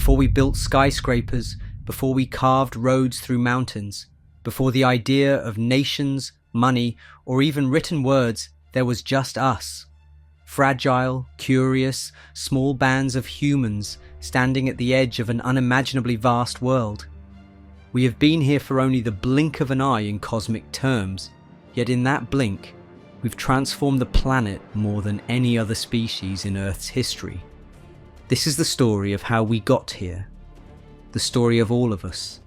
before we built skyscrapers, before we carved roads through mountains, before the idea of nations, money, or even written words, there was just us. Fragile, curious, small bands of humans standing at the edge of an unimaginably vast world. We have been here for only the blink of an eye in cosmic terms, yet in that blink, we've transformed the planet more than any other species in Earth's history. This is the story of how we got here. The story of all of us.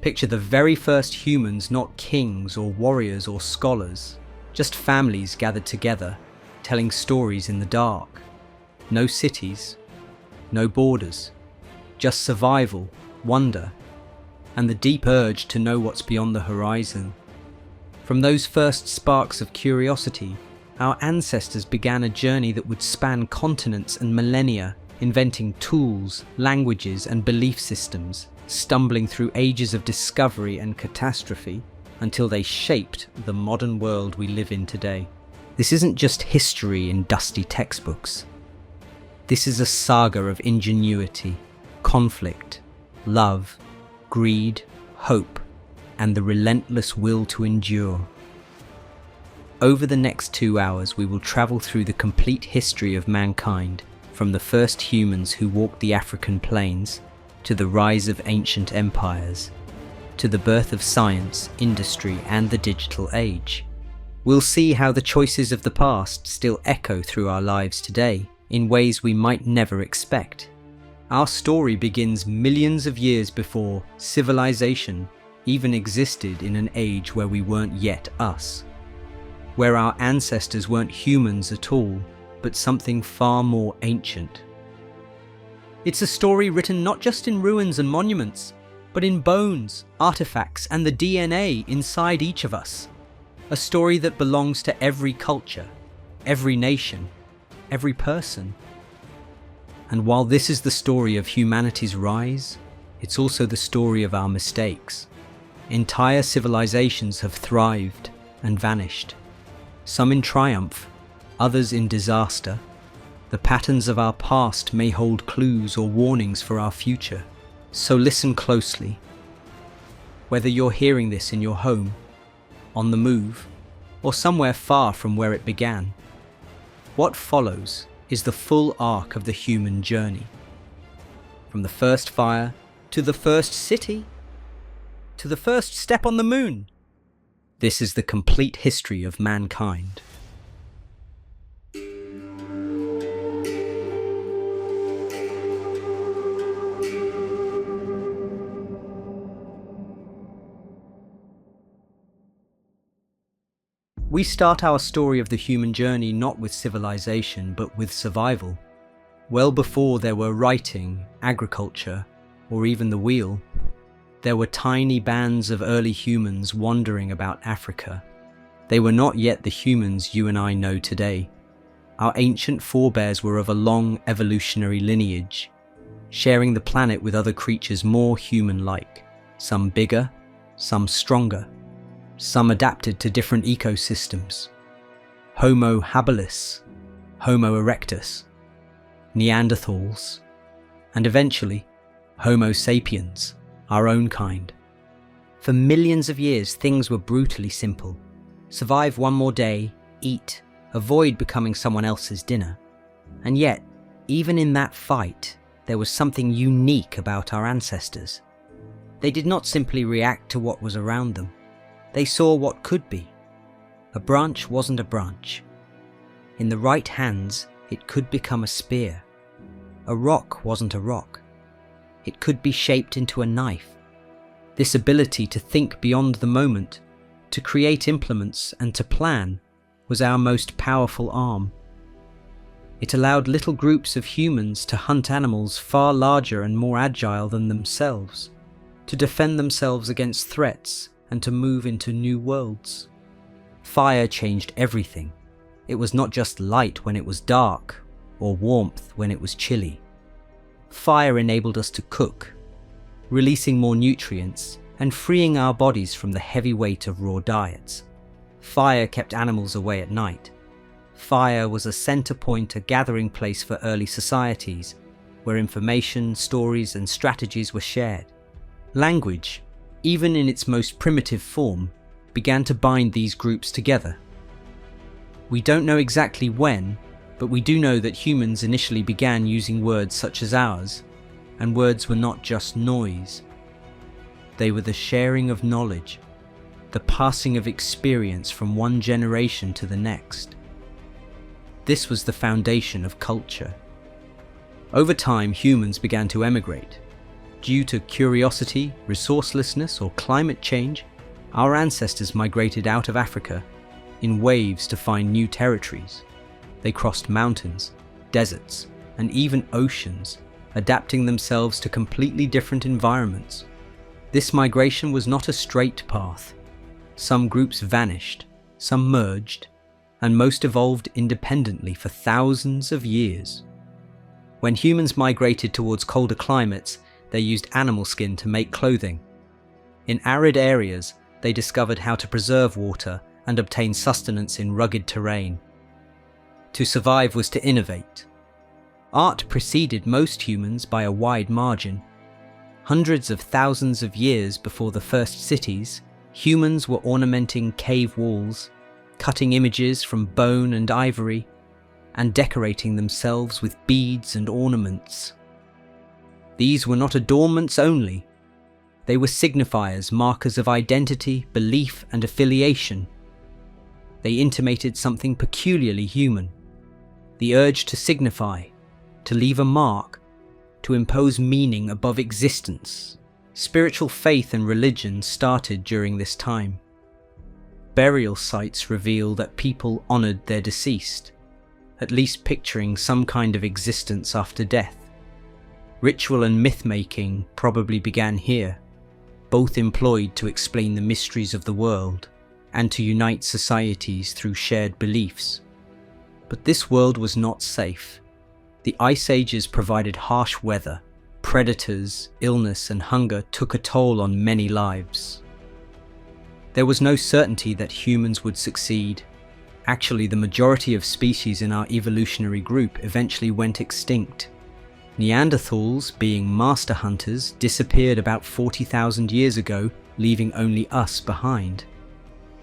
Picture the very first humans, not kings or warriors or scholars, just families gathered together, telling stories in the dark. No cities, no borders, just survival, wonder, and the deep urge to know what's beyond the horizon. From those first sparks of curiosity, our ancestors began a journey that would span continents and millennia, inventing tools, languages, and belief systems, stumbling through ages of discovery and catastrophe until they shaped the modern world we live in today. This isn't just history in dusty textbooks. This is a saga of ingenuity, conflict, love, greed, hope, and the relentless will to endure. Over the next 2 hours, we will travel through the complete history of mankind, from the first humans who walked the African plains, to the rise of ancient empires, to the birth of science, industry, and the digital age. We'll see how the choices of the past still echo through our lives today, in ways we might never expect. Our story begins millions of years before civilization even existed in an age where we weren't yet us, where our ancestors weren't humans at all, but something far more ancient. It's a story written not just in ruins and monuments, but in bones, artifacts, and the DNA inside each of us. A story that belongs to every culture, every nation, every person. And while this is the story of humanity's rise, it's also the story of our mistakes. Entire civilizations have thrived and vanished, some in triumph, others in disaster. The patterns of our past may hold clues or warnings for our future, so listen closely. Whether you're hearing this in your home, on the move, or somewhere far from where it began, what follows is the full arc of the human journey. From the first fire, to the first city, to the first step on the moon. This is the complete history of mankind. We start our story of the human journey not with civilization, but with survival. Well before there were writing, agriculture, or even the wheel, there were tiny bands of early humans wandering about Africa. They were not yet the humans you and I know today. Our ancient forebears were of a long evolutionary lineage, sharing the planet with other creatures more human-like, some bigger, some stronger. Some adapted to different ecosystems. Homo habilis, Homo erectus, Neanderthals, and eventually Homo sapiens, our own kind. For millions of years, things were brutally simple. Survive one more day, eat, avoid becoming someone else's dinner. And yet, even in that fight, there was something unique about our ancestors. They did not simply react to what was around them. They saw what could be. A branch wasn't a branch. In the right hands, it could become a spear. A rock wasn't a rock. It could be shaped into a knife. This ability to think beyond the moment, to create implements and to plan, was our most powerful arm. It allowed little groups of humans to hunt animals far larger and more agile than themselves, to defend themselves against threats, and to move into new worlds. Fire changed everything. It was not just light when it was dark, or warmth when it was chilly. Fire enabled us to cook, releasing more nutrients and freeing our bodies from the heavy weight of raw diets. Fire kept animals away at night. Fire was a center point, a gathering place for early societies, where information, stories, and strategies were shared. Language, even in its most primitive form, began to bind these groups together. We don't know exactly when, but we do know that humans initially began using words such as ours, and words were not just noise. They were the sharing of knowledge, the passing of experience from one generation to the next. This was the foundation of culture. Over time, humans began to emigrate. Due to curiosity, resourcelessness, or climate change, our ancestors migrated out of Africa in waves to find new territories. They crossed mountains, deserts, and even oceans, adapting themselves to completely different environments. This migration was not a straight path. Some groups vanished, some merged, and most evolved independently for thousands of years. When humans migrated towards colder climates, they used animal skin to make clothing. In arid areas, they discovered how to preserve water and obtain sustenance in rugged terrain. To survive was to innovate. Art preceded most humans by a wide margin. Hundreds of thousands of years before the first cities, humans were ornamenting cave walls, cutting images from bone and ivory, and decorating themselves with beads and ornaments. These were not adornments only. They were signifiers, markers of identity, belief, and affiliation. They intimated something peculiarly human: the urge to signify, to leave a mark, to impose meaning above existence. Spiritual faith and religion started during this time. Burial sites reveal that people honored their deceased, at least picturing some kind of existence after death. Ritual and myth-making probably began here, both employed to explain the mysteries of the world and to unite societies through shared beliefs. But this world was not safe. The Ice Ages provided harsh weather. Predators, illness, and hunger took a toll on many lives. There was no certainty that humans would succeed. Actually, the majority of species in our evolutionary group eventually went extinct. Neanderthals, being master hunters, disappeared about 40,000 years ago, leaving only us behind.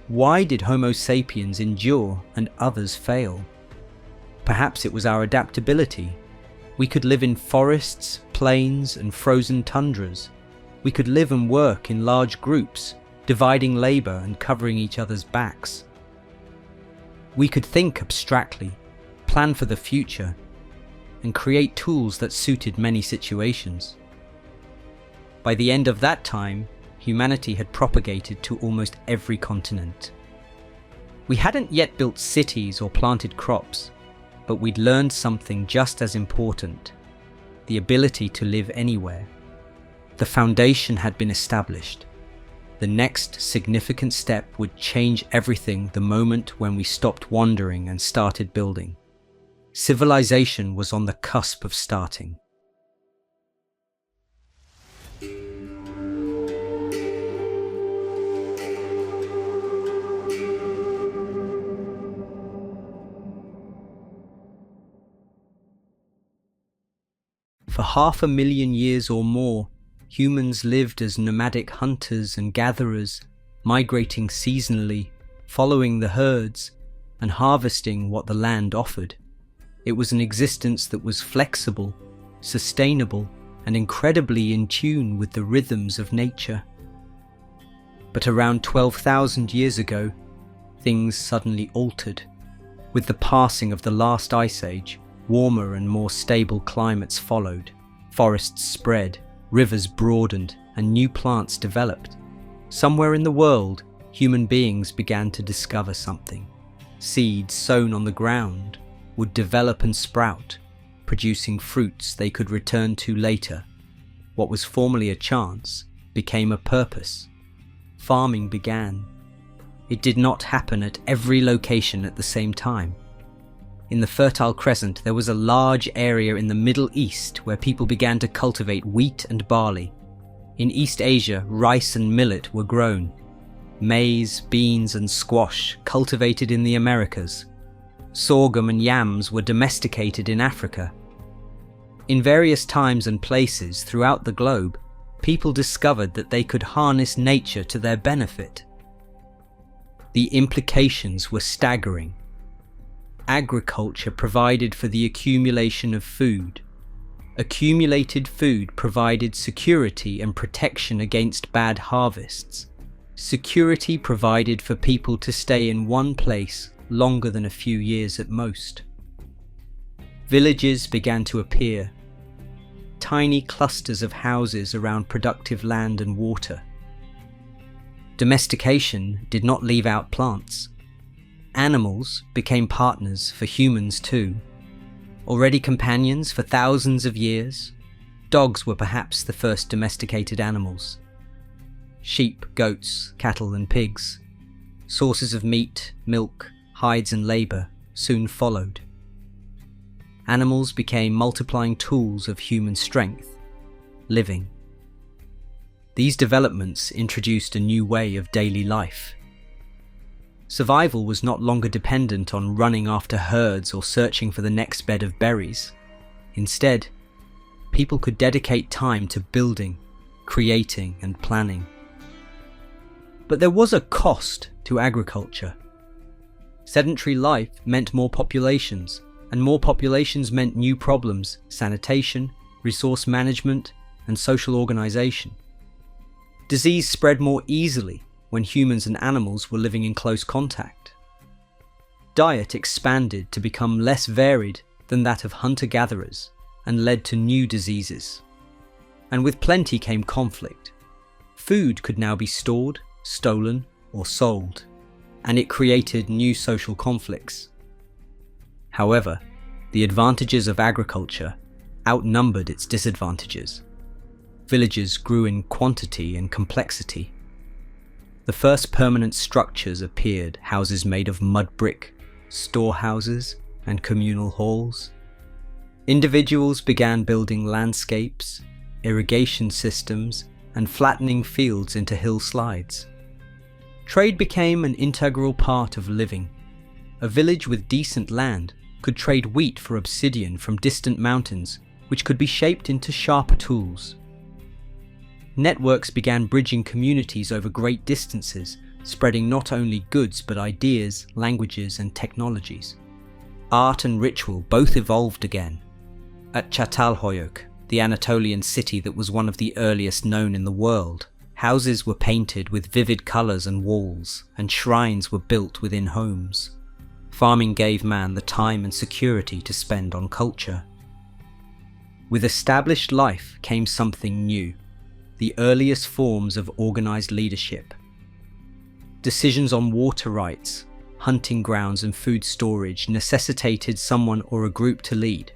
Why did Homo sapiens endure and others fail? Perhaps it was our adaptability. We could live in forests, plains, and frozen tundras. We could live and work in large groups, dividing labor and covering each other's backs. We could think abstractly, plan for the future, and create tools that suited many situations. By the end of that time, humanity had propagated to almost every continent. We hadn't yet built cities or planted crops, but we'd learned something just as important: the ability to live anywhere. The foundation had been established. The next significant step would change everything the moment when we stopped wandering and started building. Civilization was on the cusp of starting. For 500,000 years or more, humans lived as nomadic hunters and gatherers, migrating seasonally, following the herds, and harvesting what the land offered. It was an existence that was flexible, sustainable, and incredibly in tune with the rhythms of nature. But around 12,000 years ago, things suddenly altered. With the passing of the last ice age, warmer and more stable climates followed. Forests spread, rivers broadened, and new plants developed. Somewhere in the world, human beings began to discover something. Seeds sown on the ground would develop and sprout, producing fruits they could return to later. What was formerly a chance became a purpose. Farming began. It did not happen at every location at the same time. In the Fertile Crescent, there was a large area in the Middle East where people began to cultivate wheat and barley. In East Asia, rice and millet were grown. Maize, beans, and squash cultivated in the Americas. Sorghum and yams were domesticated in Africa. In various times and places throughout the globe, people discovered that they could harness nature to their benefit. The implications were staggering. Agriculture provided for the accumulation of food. Accumulated food provided security and protection against bad harvests. Security provided for people to stay in one place longer than a few years at most. Villages began to appear. Tiny clusters of houses around productive land and water. Domestication did not leave out plants. Animals became partners for humans too. Already companions for thousands of years, dogs were perhaps the first domesticated animals. Sheep, goats, cattle and pigs, sources of meat, milk, hides and labour, soon followed. Animals became multiplying tools of human strength, living. These developments introduced a new way of daily life. Survival was not longer dependent on running after herds or searching for the next bed of berries. Instead, people could dedicate time to building, creating and planning. But there was a cost to agriculture. Sedentary life meant more populations, and more populations meant new problems: sanitation, resource management, and social organization. Disease spread more easily when humans and animals were living in close contact. Diet expanded to become less varied than that of hunter-gatherers and led to new diseases. And with plenty came conflict. Food could now be stored, stolen, or sold, and it created new social conflicts. However, the advantages of agriculture outnumbered its disadvantages. Villages grew in quantity and complexity. The first permanent structures appeared, houses made of mud brick, storehouses, and communal halls. Individuals began building landscapes, irrigation systems, and flattening fields into hillsides. Trade became an integral part of living. A village with decent land could trade wheat for obsidian from distant mountains, which could be shaped into sharper tools. Networks began bridging communities over great distances, spreading not only goods but ideas, languages, and technologies. Art and ritual both evolved again. At Çatalhöyük, the Anatolian city that was one of the earliest known in the world, houses were painted with vivid colours and walls, and shrines were built within homes. Farming gave man the time and security to spend on culture. With established life came something new: the earliest forms of organised leadership. Decisions on water rights, hunting grounds and food storage necessitated someone or a group to lead.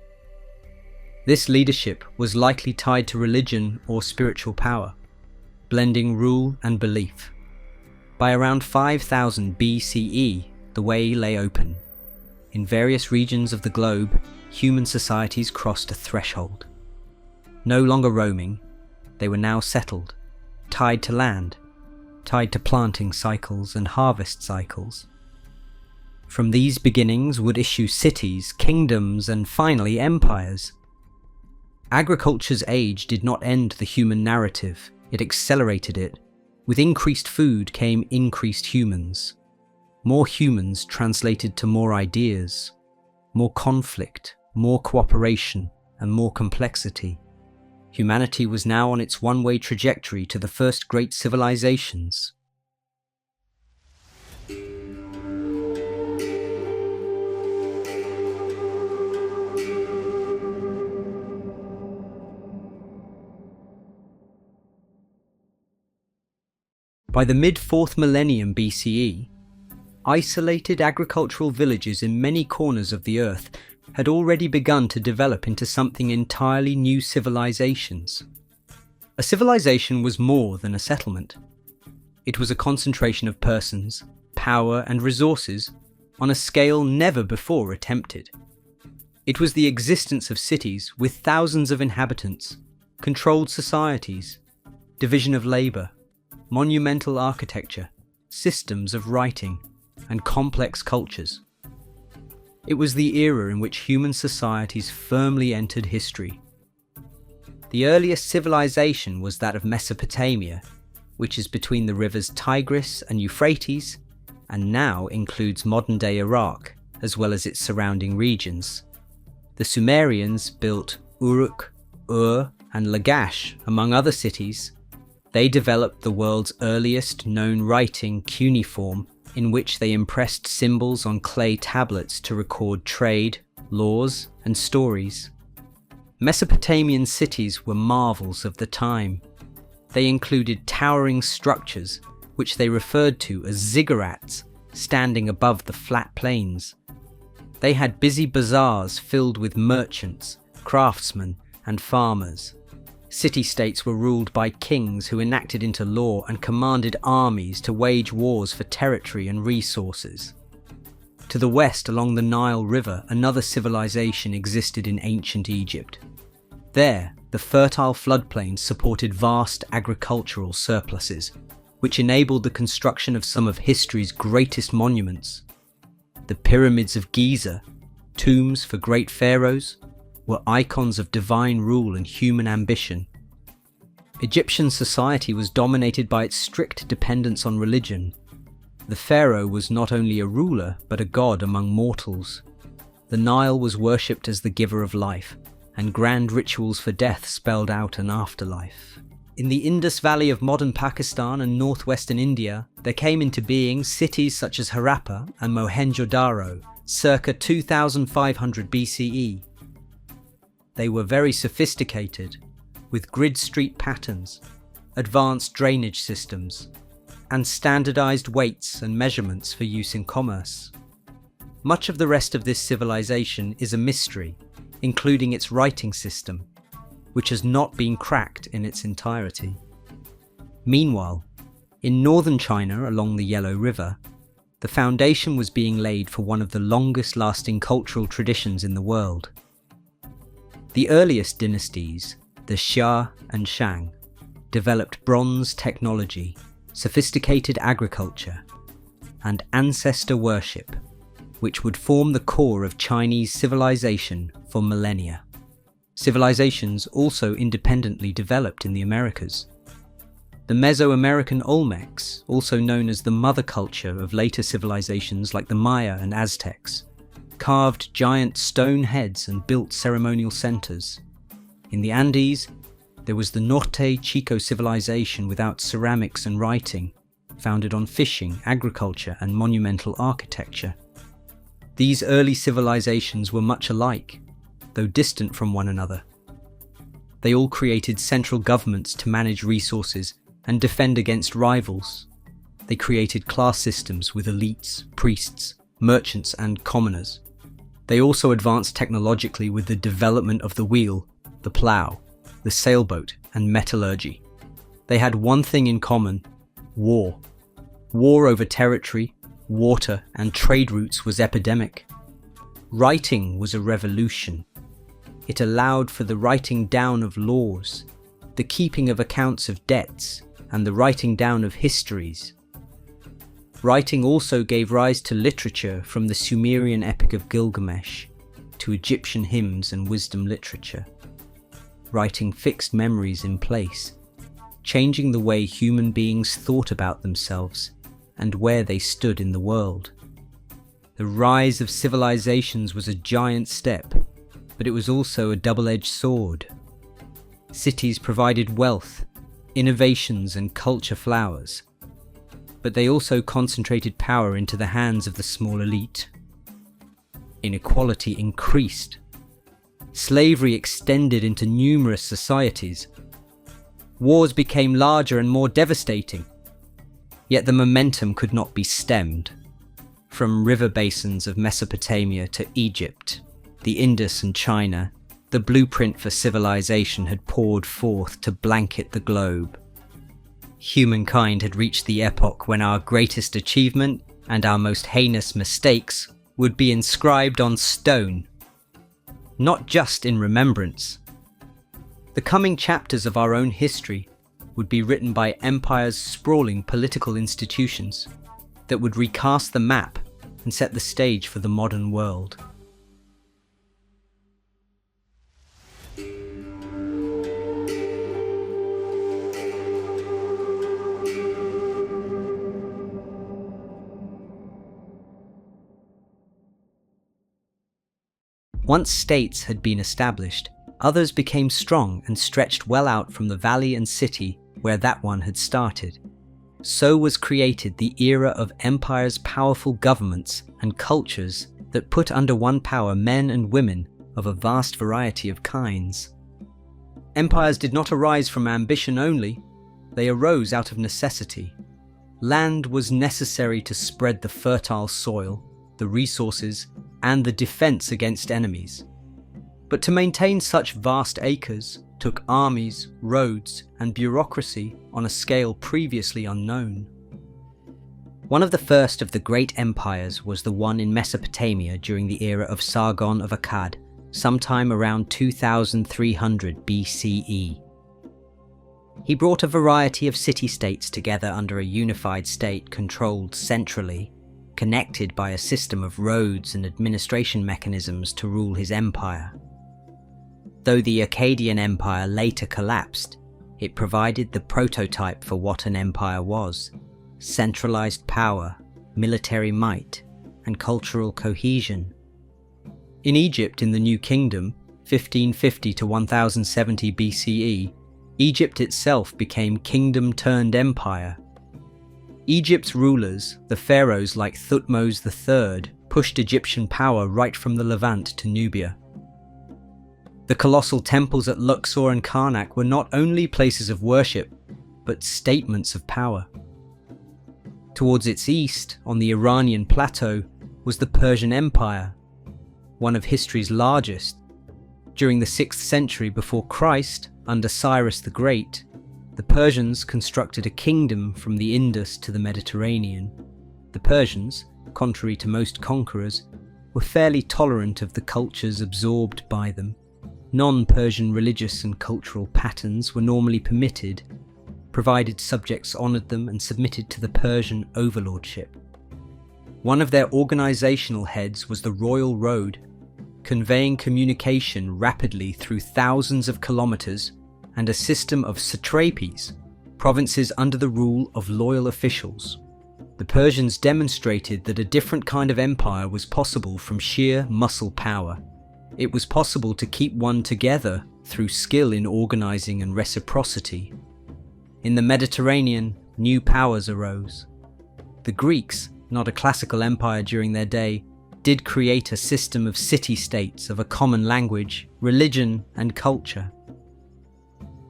This leadership was likely tied to religion or spiritual power, blending rule and belief. By around 5000 BCE, the way lay open. In various regions of the globe, human societies crossed a threshold. No longer roaming, they were now settled, tied to land, tied to planting cycles and harvest cycles. From these beginnings would issue cities, kingdoms, and finally empires. Agriculture's age did not end the human narrative, it accelerated it. With increased food came increased humans. More humans translated to more ideas, more conflict, more cooperation, and more complexity. Humanity was now on its one-way trajectory to the first great civilizations. By the mid-4th millennium BCE, isolated agricultural villages in many corners of the earth had already begun to develop into something entirely new: civilizations. A civilization was more than a settlement. It was a concentration of persons, power and resources on a scale never before attempted. It was the existence of cities with thousands of inhabitants, controlled societies, division of labour, monumental architecture, systems of writing, and complex cultures. It was the era in which human societies firmly entered history, The earliest civilization was that of Mesopotamia, which is between the rivers Tigris and Euphrates, and now includes modern-day Iraq, as well as its surrounding regions. The Sumerians built Uruk, Ur, and Lagash, among other cities. They developed the world's earliest known writing, cuneiform, in which they impressed symbols on clay tablets to record trade, laws, and stories. Mesopotamian cities were marvels of the time. They included towering structures, which they referred to as ziggurats, standing above the flat plains. They had busy bazaars filled with merchants, craftsmen, and farmers. City-states were ruled by kings who enacted into law and commanded armies to wage wars for territory and resources. To the west, along the Nile River, another civilization existed in ancient Egypt. There, the fertile floodplains supported vast agricultural surpluses, which enabled the construction of some of history's greatest monuments. The Pyramids of Giza, tombs for great pharaohs, were icons of divine rule and human ambition. Egyptian society was dominated by its strict dependence on religion. The pharaoh was not only a ruler, but a god among mortals. The Nile was worshipped as the giver of life, and grand rituals for death spelled out an afterlife. In the Indus Valley of modern Pakistan and northwestern India, there came into being cities such as Harappa and Mohenjo-daro, circa 2500 BCE. They were very sophisticated, with grid street patterns, advanced drainage systems, and standardized weights and measurements for use in commerce. Much of the rest of this civilization is a mystery, including its writing system, which has not been cracked in its entirety. Meanwhile, in northern China along the Yellow River, the foundation was being laid for one of the longest-lasting cultural traditions in the world. The earliest dynasties, the Xia and Shang, developed bronze technology, sophisticated agriculture, and ancestor worship, which would form the core of Chinese civilization for millennia. Civilizations also independently developed in the Americas. The Mesoamerican Olmecs, also known as the mother culture of later civilizations like the Maya and Aztecs, carved giant stone heads and built ceremonial centers. In the Andes, there was the Norte Chico civilization without ceramics and writing, founded on fishing, agriculture, and monumental architecture. These early civilizations were much alike, though distant from one another. They all created central governments to manage resources and defend against rivals. They created class systems with elites, priests, merchants, and commoners. They also advanced technologically with the development of the wheel, the plough, the sailboat, and metallurgy. They had one thing in common: war. War over territory, water, and trade routes was epidemic. Writing was a revolution. It allowed for the writing down of laws, the keeping of accounts of debts, and the writing down of histories. Writing also gave rise to literature, from the Sumerian Epic of Gilgamesh to Egyptian hymns and wisdom literature. Writing fixed memories in place, changing the way human beings thought about themselves and where they stood in the world. The rise of civilizations was a giant step, but it was also a double-edged sword. Cities provided wealth, innovations, and culture flowers, but they also concentrated power into the hands of the small elite. Inequality increased. Slavery extended into numerous societies. Wars became larger and more devastating, yet the momentum could not be stemmed. From river basins of Mesopotamia to Egypt, the Indus and China, the blueprint for civilization had poured forth to blanket the globe. Humankind had reached the epoch when our greatest achievement and our most heinous mistakes would be inscribed on stone, not just in remembrance. The coming chapters of our own history would be written by empire's sprawling political institutions that would recast the map and set the stage for the modern world. Once states had been established, others became strong and stretched well out from the valley and city where that one had started. So was created the era of empires, powerful governments, and cultures that put under one power men and women of a vast variety of kinds. Empires did not arise from ambition only, they arose out of necessity. Land was necessary to spread the fertile soil, the resources, and the defense against enemies. But to maintain such vast acres took armies, roads, and bureaucracy on a scale previously unknown. One of the first of the great empires was the one in Mesopotamia during the era of Sargon of Akkad, sometime around 2300 BCE. He brought a variety of city-states together under a unified state controlled centrally, connected by a system of roads and administration mechanisms to rule his empire. Though the Akkadian Empire later collapsed, it provided the prototype for what an empire was: centralized power, military might, and cultural cohesion. In Egypt in the New Kingdom, 1550 to 1070 BCE, Egypt itself became kingdom turned empire. Egypt's rulers, the pharaohs like Thutmose III, pushed Egyptian power right from the Levant to Nubia. The colossal temples at Luxor and Karnak were not only places of worship, but statements of power. Towards its east, on the Iranian plateau, was the Persian Empire, one of history's largest. During the 6th century before Christ, under Cyrus the Great, the Persians constructed a kingdom from the Indus to the Mediterranean. The Persians, contrary to most conquerors, were fairly tolerant of the cultures absorbed by them. Non-Persian religious and cultural patterns were normally permitted, provided subjects honoured them and submitted to the Persian overlordship. One of their organisational heads was the Royal Road, conveying communication rapidly through thousands of kilometres, and a system of satrapies, provinces under the rule of loyal officials. The Persians demonstrated that a different kind of empire was possible from sheer muscle power. It was possible to keep one together through skill in organising and reciprocity. In the Mediterranean, new powers arose. The Greeks, not a classical empire during their day, did create a system of city-states of a common language, religion, and culture.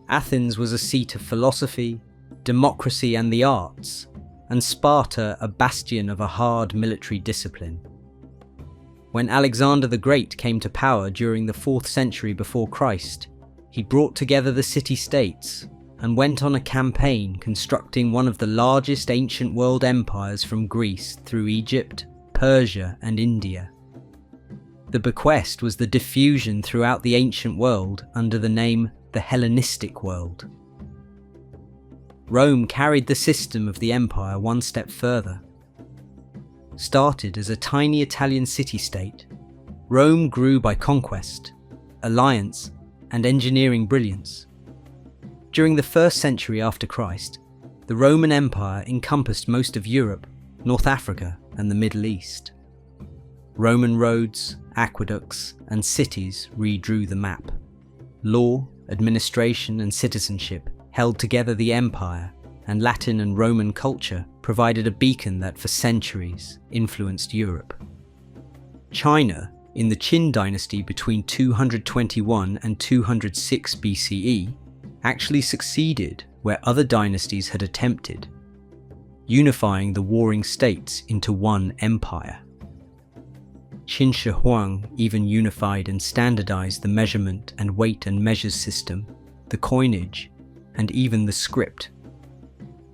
Athens was a seat of philosophy, democracy, and the arts, and Sparta a bastion of a hard military discipline. When Alexander the Great came to power during the 4th century before Christ, he brought together the city-states and went on a campaign constructing one of the largest ancient world empires from Greece through Egypt, Persia, and India. The bequest was the diffusion throughout the ancient world under the name the Hellenistic world. Rome carried the system of the empire one step further. Started as a tiny Italian city-state, Rome grew by conquest, alliance, and engineering brilliance. During the 1st century after Christ, the Roman Empire encompassed most of Europe, North Africa, and the Middle East. Roman roads, aqueducts, and cities redrew the map. Law, administration, and citizenship held together the empire, and Latin and Roman culture provided a beacon that for centuries influenced Europe. China, in the Qin dynasty between 221 and 206 BCE, actually succeeded where other dynasties had attempted, unifying the warring states into one empire. Qin Shi Huang even unified and standardized the measurement and weight and measures system, the coinage, and even the script.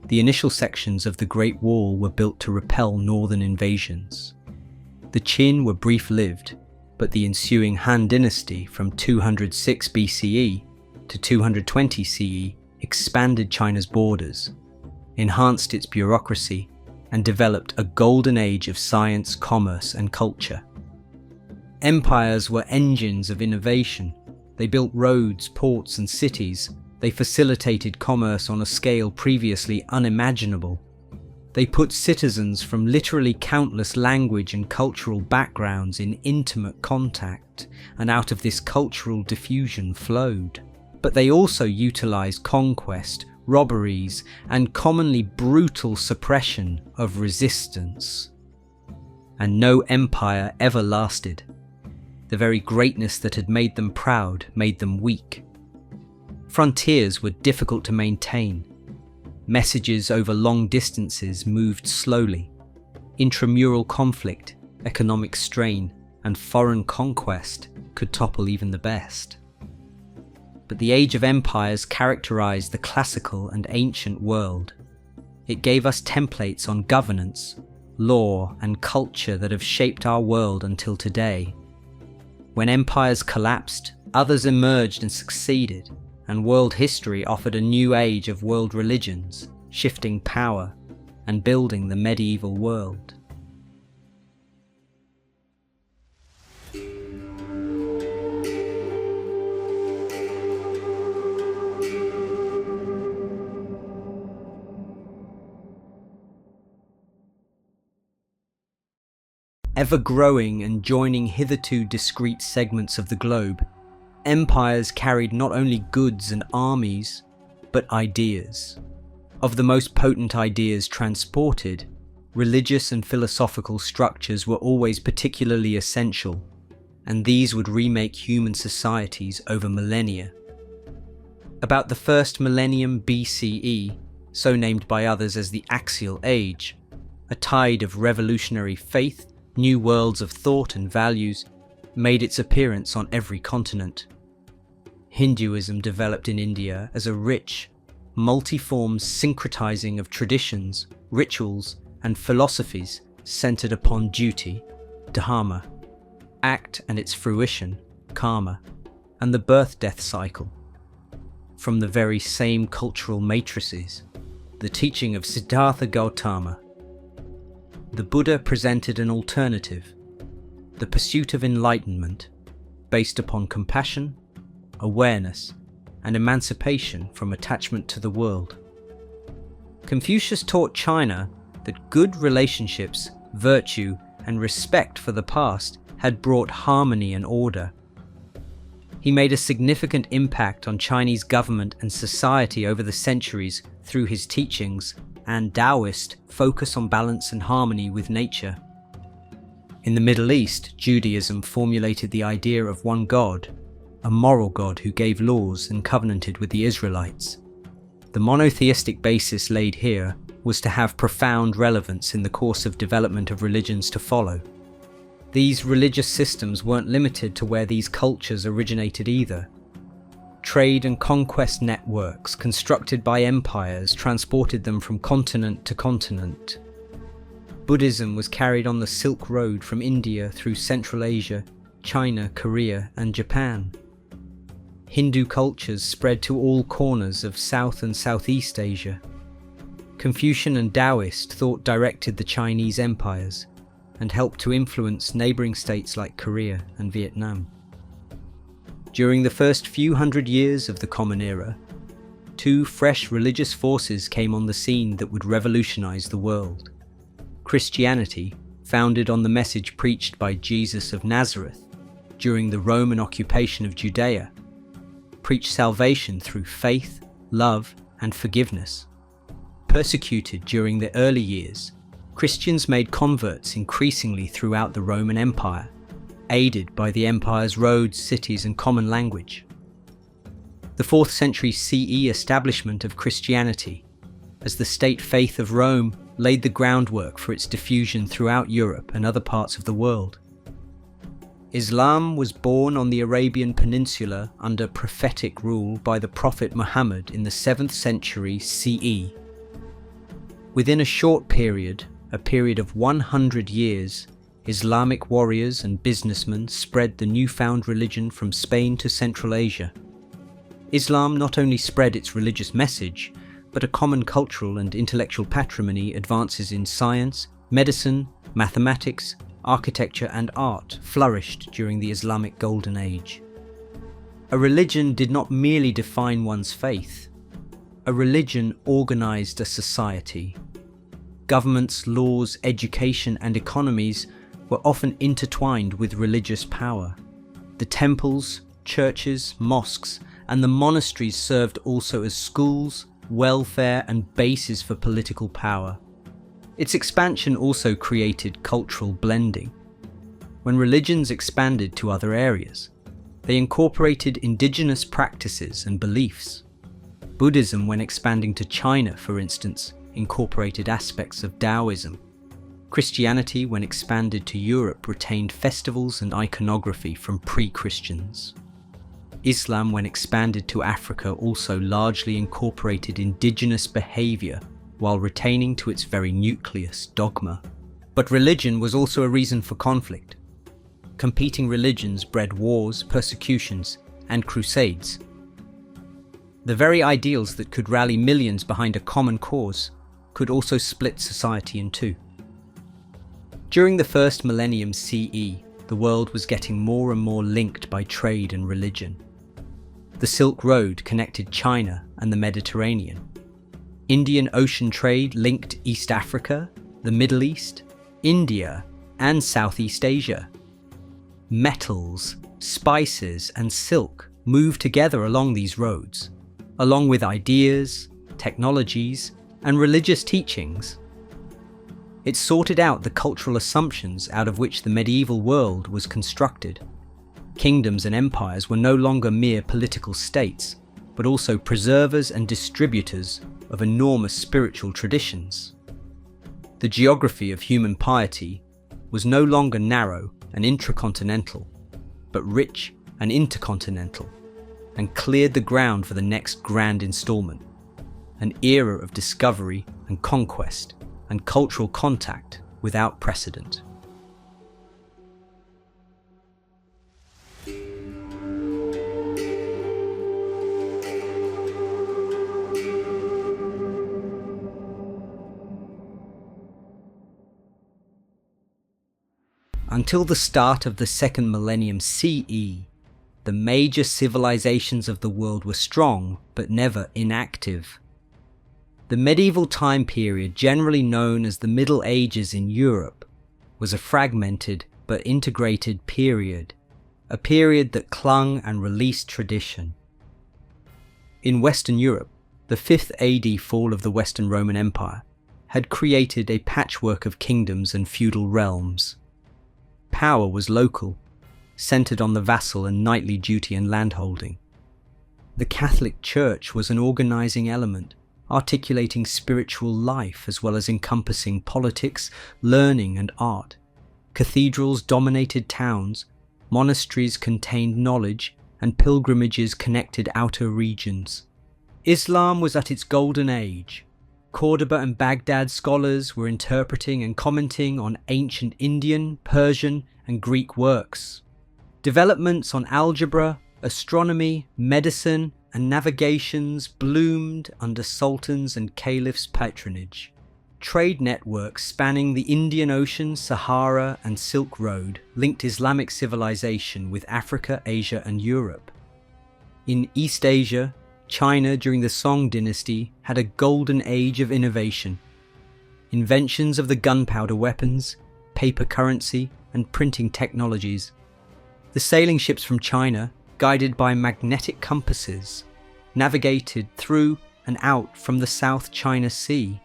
The initial sections of the Great Wall were built to repel northern invasions. The Qin were brief-lived, but the ensuing Han Dynasty from 206 BCE to 220 CE expanded China's borders, enhanced its bureaucracy, and developed a golden age of science, commerce, and culture. Empires were engines of innovation. They built roads, ports, and cities. They facilitated commerce on a scale previously unimaginable. They put citizens from literally countless language and cultural backgrounds in intimate contact, and out of this cultural diffusion flowed. But they also utilized conquest, robberies, and commonly brutal suppression of resistance. And no empire ever lasted. The very greatness that had made them proud made them weak. Frontiers were difficult to maintain. Messages over long distances moved slowly. Intramural conflict, economic strain, and foreign conquest could topple even the best. But the age of empires characterized the classical and ancient world. It gave us templates on governance, law, and culture that have shaped our world until today. When empires collapsed, others emerged and succeeded, and world history offered a new age of world religions, shifting power, and building the medieval world. Ever growing and joining hitherto discrete segments of the globe, empires carried not only goods and armies, but ideas. Of the most potent ideas transported, religious and philosophical structures were always particularly essential, and these would remake human societies over millennia. About the first millennium BCE, so named by others as the Axial Age, a tide of revolutionary faith, new worlds of thought and values made its appearance on every continent. Hinduism developed in India as a rich, multiform syncretizing of traditions, rituals, and philosophies centered upon duty, dharma, act and its fruition, karma, and the birth-death cycle. From the very same cultural matrices, the teaching of Siddhartha Gautama, the Buddha presented an alternative, the pursuit of enlightenment, based upon compassion, awareness, and emancipation from attachment to the world. Confucius taught China that good relationships, virtue, and respect for the past had brought harmony and order. He made a significant impact on Chinese government and society over the centuries through his teachings and Taoist focus on balance and harmony with nature. In the Middle East, Judaism formulated the idea of one God, a moral God who gave laws and covenanted with the Israelites. The monotheistic basis laid here was to have profound relevance in the course of development of religions to follow. These religious systems weren't limited to where these cultures originated either. Trade and conquest networks constructed by empires transported them from continent to continent. Buddhism was carried on the Silk Road from India through Central Asia, China, Korea, and Japan. Hindu cultures spread to all corners of South and Southeast Asia. Confucian and Taoist thought directed the Chinese empires and helped to influence neighboring states like Korea and Vietnam. During the first few hundred years of the Common Era, two fresh religious forces came on the scene that would revolutionize the world. Christianity, founded on the message preached by Jesus of Nazareth during the Roman occupation of Judea, preached salvation through faith, love, and forgiveness. Persecuted during the early years, Christians made converts increasingly throughout the Roman Empire, aided by the empire's roads, cities, and common language. The 4th century CE establishment of Christianity, as the state faith of Rome, laid the groundwork for its diffusion throughout Europe and other parts of the world. Islam was born on the Arabian Peninsula under prophetic rule by the Prophet Muhammad in the 7th century CE. Within a short period, a period of 100 years, Islamic warriors and businessmen spread the newfound religion from Spain to Central Asia. Islam not only spread its religious message, but a common cultural and intellectual patrimony, advances in science, medicine, mathematics, architecture, and art flourished during the Islamic Golden Age. A religion did not merely define one's faith. A religion organized a society. governments, laws, education, and economies were often intertwined with religious power. The temples, churches, mosques, and the monasteries served also as schools, welfare, and bases for political power. Its expansion also created cultural blending. When religions expanded to other areas, they incorporated indigenous practices and beliefs. Buddhism, when expanding to China, for instance, incorporated aspects of Taoism. Christianity, when expanded to Europe, retained festivals and iconography from pre-Christians. Islam, when expanded to Africa, also largely incorporated indigenous behaviour while retaining to its very nucleus dogma. But religion was also a reason for conflict. Competing religions bred wars, persecutions, and crusades. The very ideals that could rally millions behind a common cause could also split society in two. During the first millennium CE, the world was getting more and more linked by trade and religion. The Silk Road connected China and the Mediterranean. Indian Ocean trade linked East Africa, the Middle East, India, and Southeast Asia. Metals, spices, and silk moved together along these roads, along with ideas, technologies, and religious teachings. It sorted out the cultural assumptions out of which the medieval world was constructed. Kingdoms and empires were no longer mere political states, but also preservers and distributors of enormous spiritual traditions. The geography of human piety was no longer narrow and intracontinental, but rich and intercontinental, and cleared the ground for the next grand installment, an era of discovery and conquest and cultural contact without precedent. Until the start of the second millennium CE, the major civilizations of the world were strong but never inactive. The medieval time period, generally known as the Middle Ages in Europe, was a fragmented but integrated period, a period that clung and released tradition. In Western Europe, the 5th AD fall of the Western Roman Empire had created a patchwork of kingdoms and feudal realms. Power was local, centered on the vassal and knightly duty and landholding. The Catholic Church was an organizing element, articulating spiritual life as well as encompassing politics, learning, and art. Cathedrals dominated towns, monasteries contained knowledge, and pilgrimages connected outer regions. Islam was at its golden age. Cordoba and Baghdad scholars were interpreting and commenting on ancient Indian, Persian, and Greek works. Developments on algebra, astronomy, medicine, and navigations bloomed under sultans and caliphs' patronage. Trade networks spanning the Indian Ocean, Sahara, and Silk Road linked Islamic civilization with Africa, Asia, and Europe. In East Asia, China during the Song dynasty had a golden age of innovation. Inventions of the gunpowder weapons, paper currency, and printing technologies. The sailing ships from China, guided by magnetic compasses, navigated through and out from the South China Sea.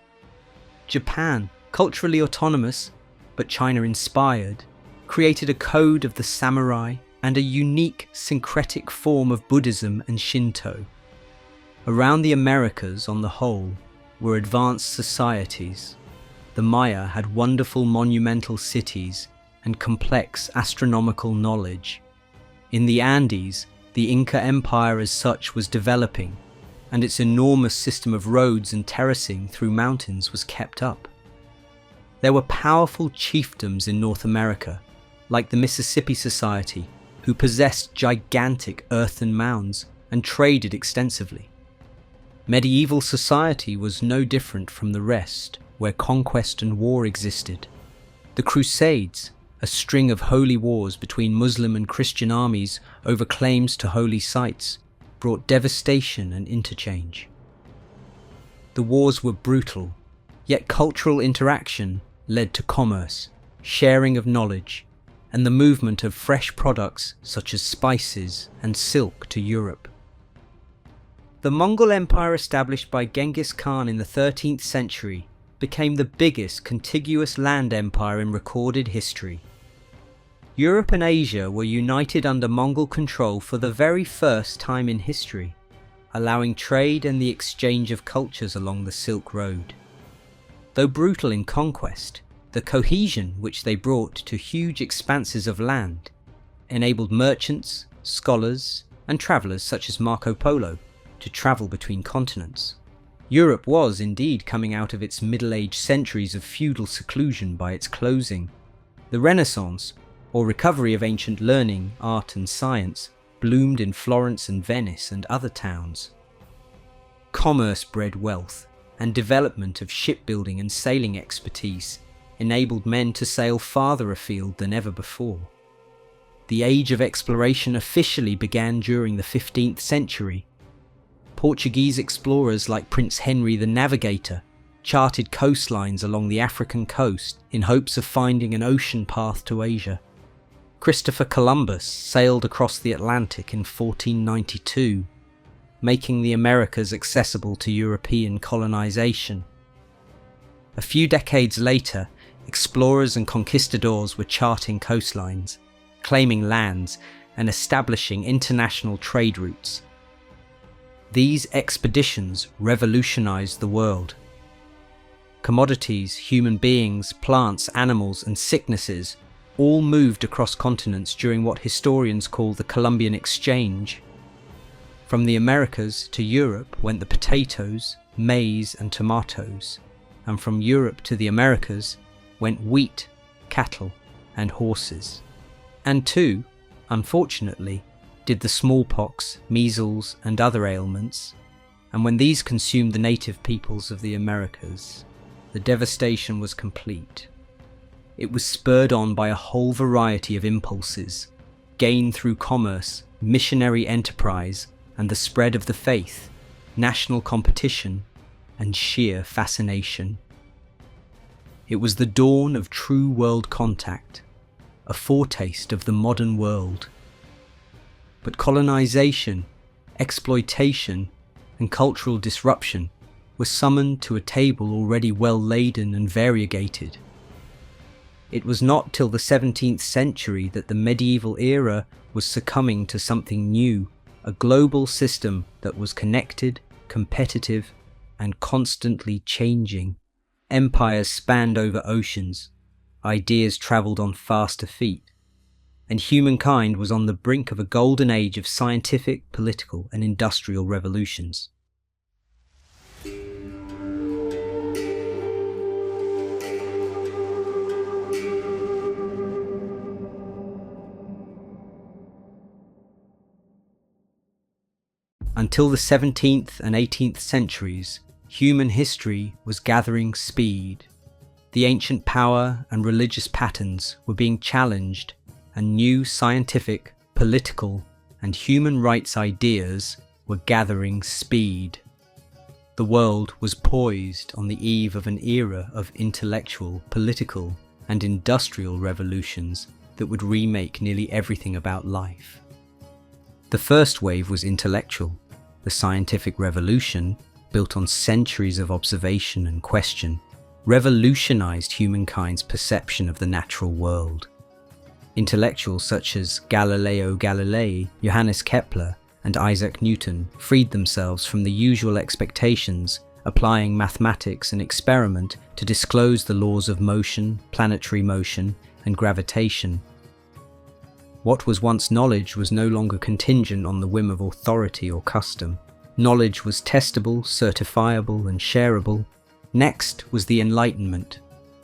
Japan, culturally autonomous, but China-inspired, created a code of the samurai and a unique syncretic form of Buddhism and Shinto. Around the Americas, on the whole, were advanced societies. The Maya had wonderful monumental cities and complex astronomical knowledge. In the Andes, the Inca Empire as such was developing, and its enormous system of roads and terracing through mountains was kept up. There were powerful chiefdoms in North America, like the Mississippi Society, who possessed gigantic earthen mounds and traded extensively. Medieval society was no different from the rest, where conquest and war existed. The Crusades, a string of holy wars between Muslim and Christian armies over claims to holy sites, brought devastation and interchange. The wars were brutal, Yet cultural interaction led to commerce, sharing of knowledge, and the movement of fresh products such as spices and silk to Europe. The Mongol Empire established by Genghis Khan in the 13th century became the biggest contiguous land empire in recorded history. Europe and Asia were united under Mongol control for the very first time in history, allowing trade and the exchange of cultures along the Silk Road. Though brutal in conquest, the cohesion which they brought to huge expanses of land enabled merchants, scholars, and travellers such as Marco Polo to travel between continents. Europe was indeed coming out of its middle-aged centuries of feudal seclusion by its closing. The Renaissance, or recovery of ancient learning, art and science, bloomed in Florence and Venice and other towns. Commerce bred wealth, and development of shipbuilding and sailing expertise enabled men to sail farther afield than ever before. The age of exploration officially began during the 15th century. Portuguese explorers like Prince Henry the Navigator charted coastlines along the African coast in hopes of finding an ocean path to Asia. Christopher Columbus sailed across the Atlantic in 1492, making the Americas accessible to European colonization. A few decades later, explorers and conquistadors were charting coastlines, claiming lands, and establishing international trade routes. These expeditions revolutionized the world. Commodities, human beings, plants, animals, and sicknesses all moved across continents during what historians call the Columbian Exchange. From the Americas to Europe went the potatoes, maize, and tomatoes, and from Europe to the Americas went wheat, cattle, and horses. And too, unfortunately, did the smallpox, measles, and other ailments, and when these consumed the native peoples of the Americas, the devastation was complete. It was spurred on by a whole variety of impulses, gain through commerce, missionary enterprise, and the spread of the faith, national competition, and sheer fascination. It was the dawn of true world contact, a foretaste of the modern world. But colonization, exploitation, and cultural disruption were summoned to a table already well laden and variegated. It was not till the 17th century that the medieval era was succumbing to something new, a global system that was connected, competitive, and constantly changing. Empires spanned over oceans, ideas travelled on faster feet, and humankind was on the brink of a golden age of scientific, political, and industrial revolutions. Until the 17th and 18th centuries, human history was gathering speed. The ancient power and religious patterns were being challenged, and new scientific, political, and human rights ideas were gathering speed. The world was poised on the eve of an era of intellectual, political, and industrial revolutions that would remake nearly everything about life. The first wave was intellectual. The scientific revolution, built on centuries of observation and question, revolutionized humankind's perception of the natural world. Intellectuals such as Galileo Galilei, Johannes Kepler, and Isaac Newton freed themselves from the usual expectations, applying mathematics and experiment to disclose the laws of motion, planetary motion, and gravitation. What was once knowledge was no longer contingent on the whim of authority or custom. Knowledge was testable, certifiable, and shareable. Next was the Enlightenment,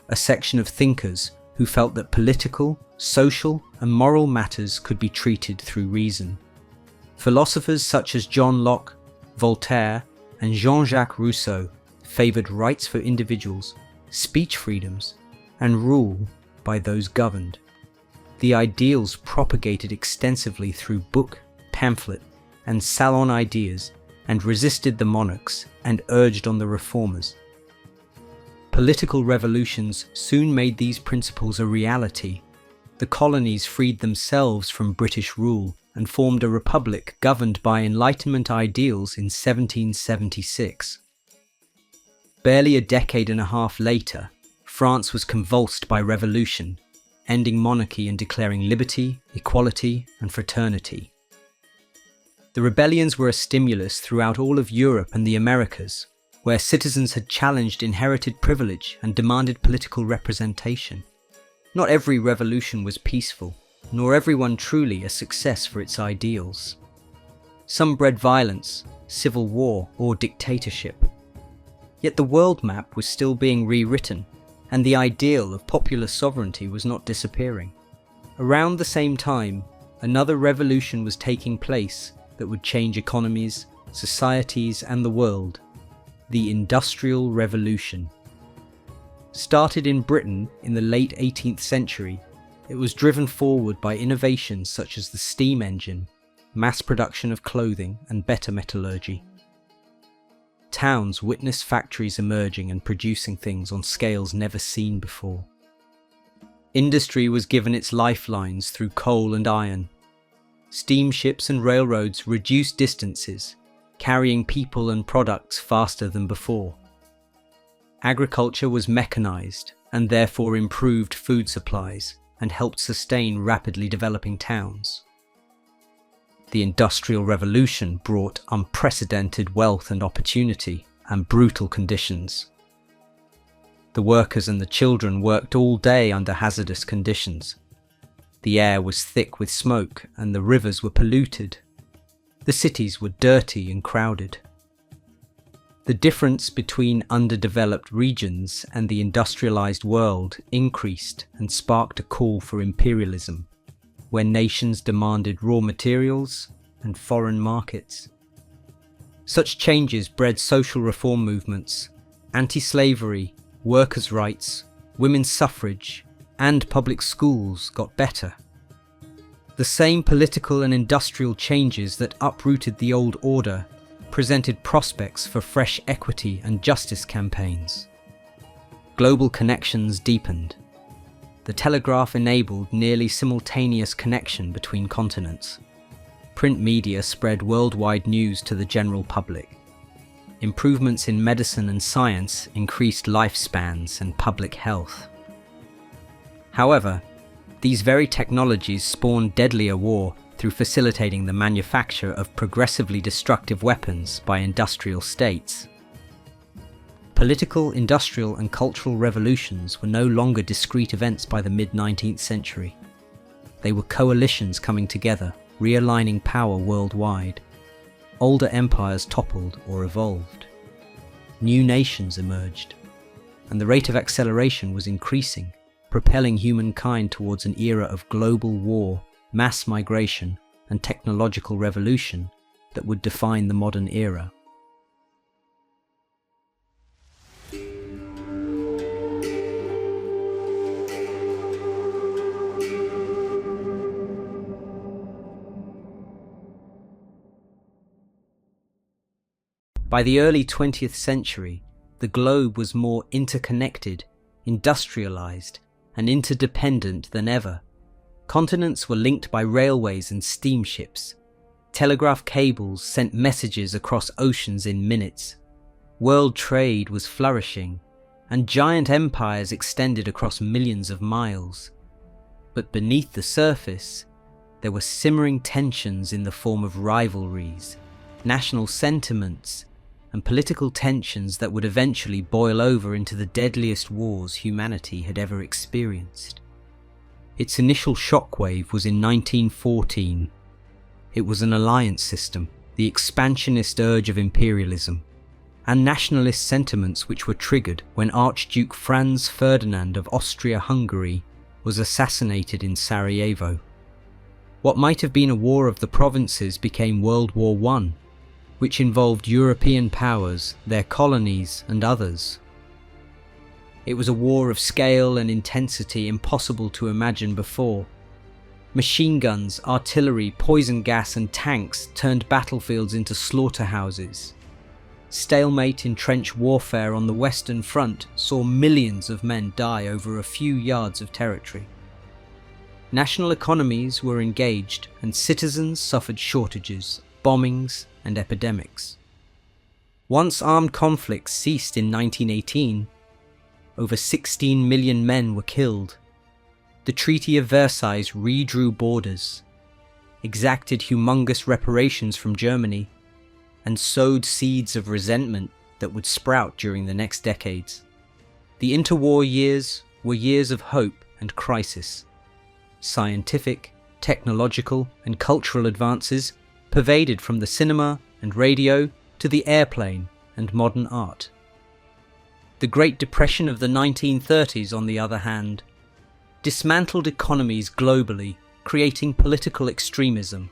a section of thinkers who felt that political, social, and moral matters could be treated through reason. Philosophers such as John Locke, Voltaire, and Jean-Jacques Rousseau favoured rights for individuals, speech freedoms, and rule by those governed. The ideals propagated extensively through book, pamphlet, and salon ideas, and resisted the monarchs and urged on the reformers. Political revolutions soon made these principles a reality. The colonies freed themselves from British rule and formed a republic governed by Enlightenment ideals in 1776. Barely a decade and a half later, France was convulsed by revolution, ending monarchy and declaring liberty, equality, and fraternity. The rebellions were a stimulus throughout all of Europe and the Americas, where citizens had challenged inherited privilege and demanded political representation. Not every revolution was peaceful, nor everyone truly a success for its ideals. Some bred violence, civil war, or dictatorship. Yet the world map was still being rewritten, and the ideal of popular sovereignty was not disappearing. Around the same time, another revolution was taking place that would change economies, societies, and the world: the Industrial Revolution. Started in Britain in the late 18th century, it was driven forward by innovations such as the steam engine, mass production of clothing, and better metallurgy. Towns witnessed factories emerging and producing things on scales never seen before. Industry was given its lifelines through coal and iron. Steamships and railroads reduced distances, carrying people and products faster than before. Agriculture was mechanized and therefore improved food supplies and helped sustain rapidly developing towns. The Industrial Revolution brought unprecedented wealth and opportunity and brutal conditions. The workers and the children worked all day under hazardous conditions. The air was thick with smoke and the rivers were polluted. The cities were dirty and crowded. The difference between underdeveloped regions and the industrialized world increased and sparked a call for imperialism, where nations demanded raw materials and foreign markets. Such changes bred social reform movements, anti-slavery, workers' rights, women's suffrage, and public schools got better. The same political and industrial changes that uprooted the old order presented prospects for fresh equity and justice campaigns. Global connections deepened. The telegraph enabled nearly simultaneous connection between continents. Print media spread worldwide news to the general public. Improvements in medicine and science increased lifespans and public health. However, these very technologies spawned deadlier war through facilitating the manufacture of progressively destructive weapons by industrial states. Political, industrial, and cultural revolutions were no longer discrete events by the mid-19th century. They were coalitions coming together, realigning power worldwide. Older empires toppled or evolved. New nations emerged, and the rate of acceleration was increasing, propelling humankind towards an era of global war, mass migration, and technological revolution that would define the modern era. By the early 20th century, the globe was more interconnected, industrialized, and interdependent than ever. Continents were linked by railways and steamships. Telegraph cables sent messages across oceans in minutes. World trade was flourishing, and giant empires extended across millions of miles. But beneath the surface, there were simmering tensions in the form of rivalries, national sentiments, and political tensions that would eventually boil over into the deadliest wars humanity had ever experienced. Its initial shockwave was in 1914. It was an alliance system, the expansionist urge of imperialism, and nationalist sentiments which were triggered when Archduke Franz Ferdinand of Austria-Hungary was assassinated in Sarajevo. What might have been a war of the provinces became World War I, which involved European powers, their colonies, and others. It was a war of scale and intensity impossible to imagine before. Machine guns, artillery, poison gas, and tanks turned battlefields into slaughterhouses. Stalemate in trench warfare on the Western Front saw millions of men die over a few yards of territory. National economies were engaged and citizens suffered shortages, bombings, and epidemics. Once armed conflicts ceased in 1918, over 16 million men were killed. The Treaty of Versailles redrew borders, exacted humongous reparations from Germany, and sowed seeds of resentment that would sprout during the next decades. The interwar years were years of hope and crisis. Scientific, technological, and cultural advances pervaded from the cinema and radio to the airplane and modern art. The Great Depression of the 1930s, on the other hand, dismantled economies globally, creating political extremism.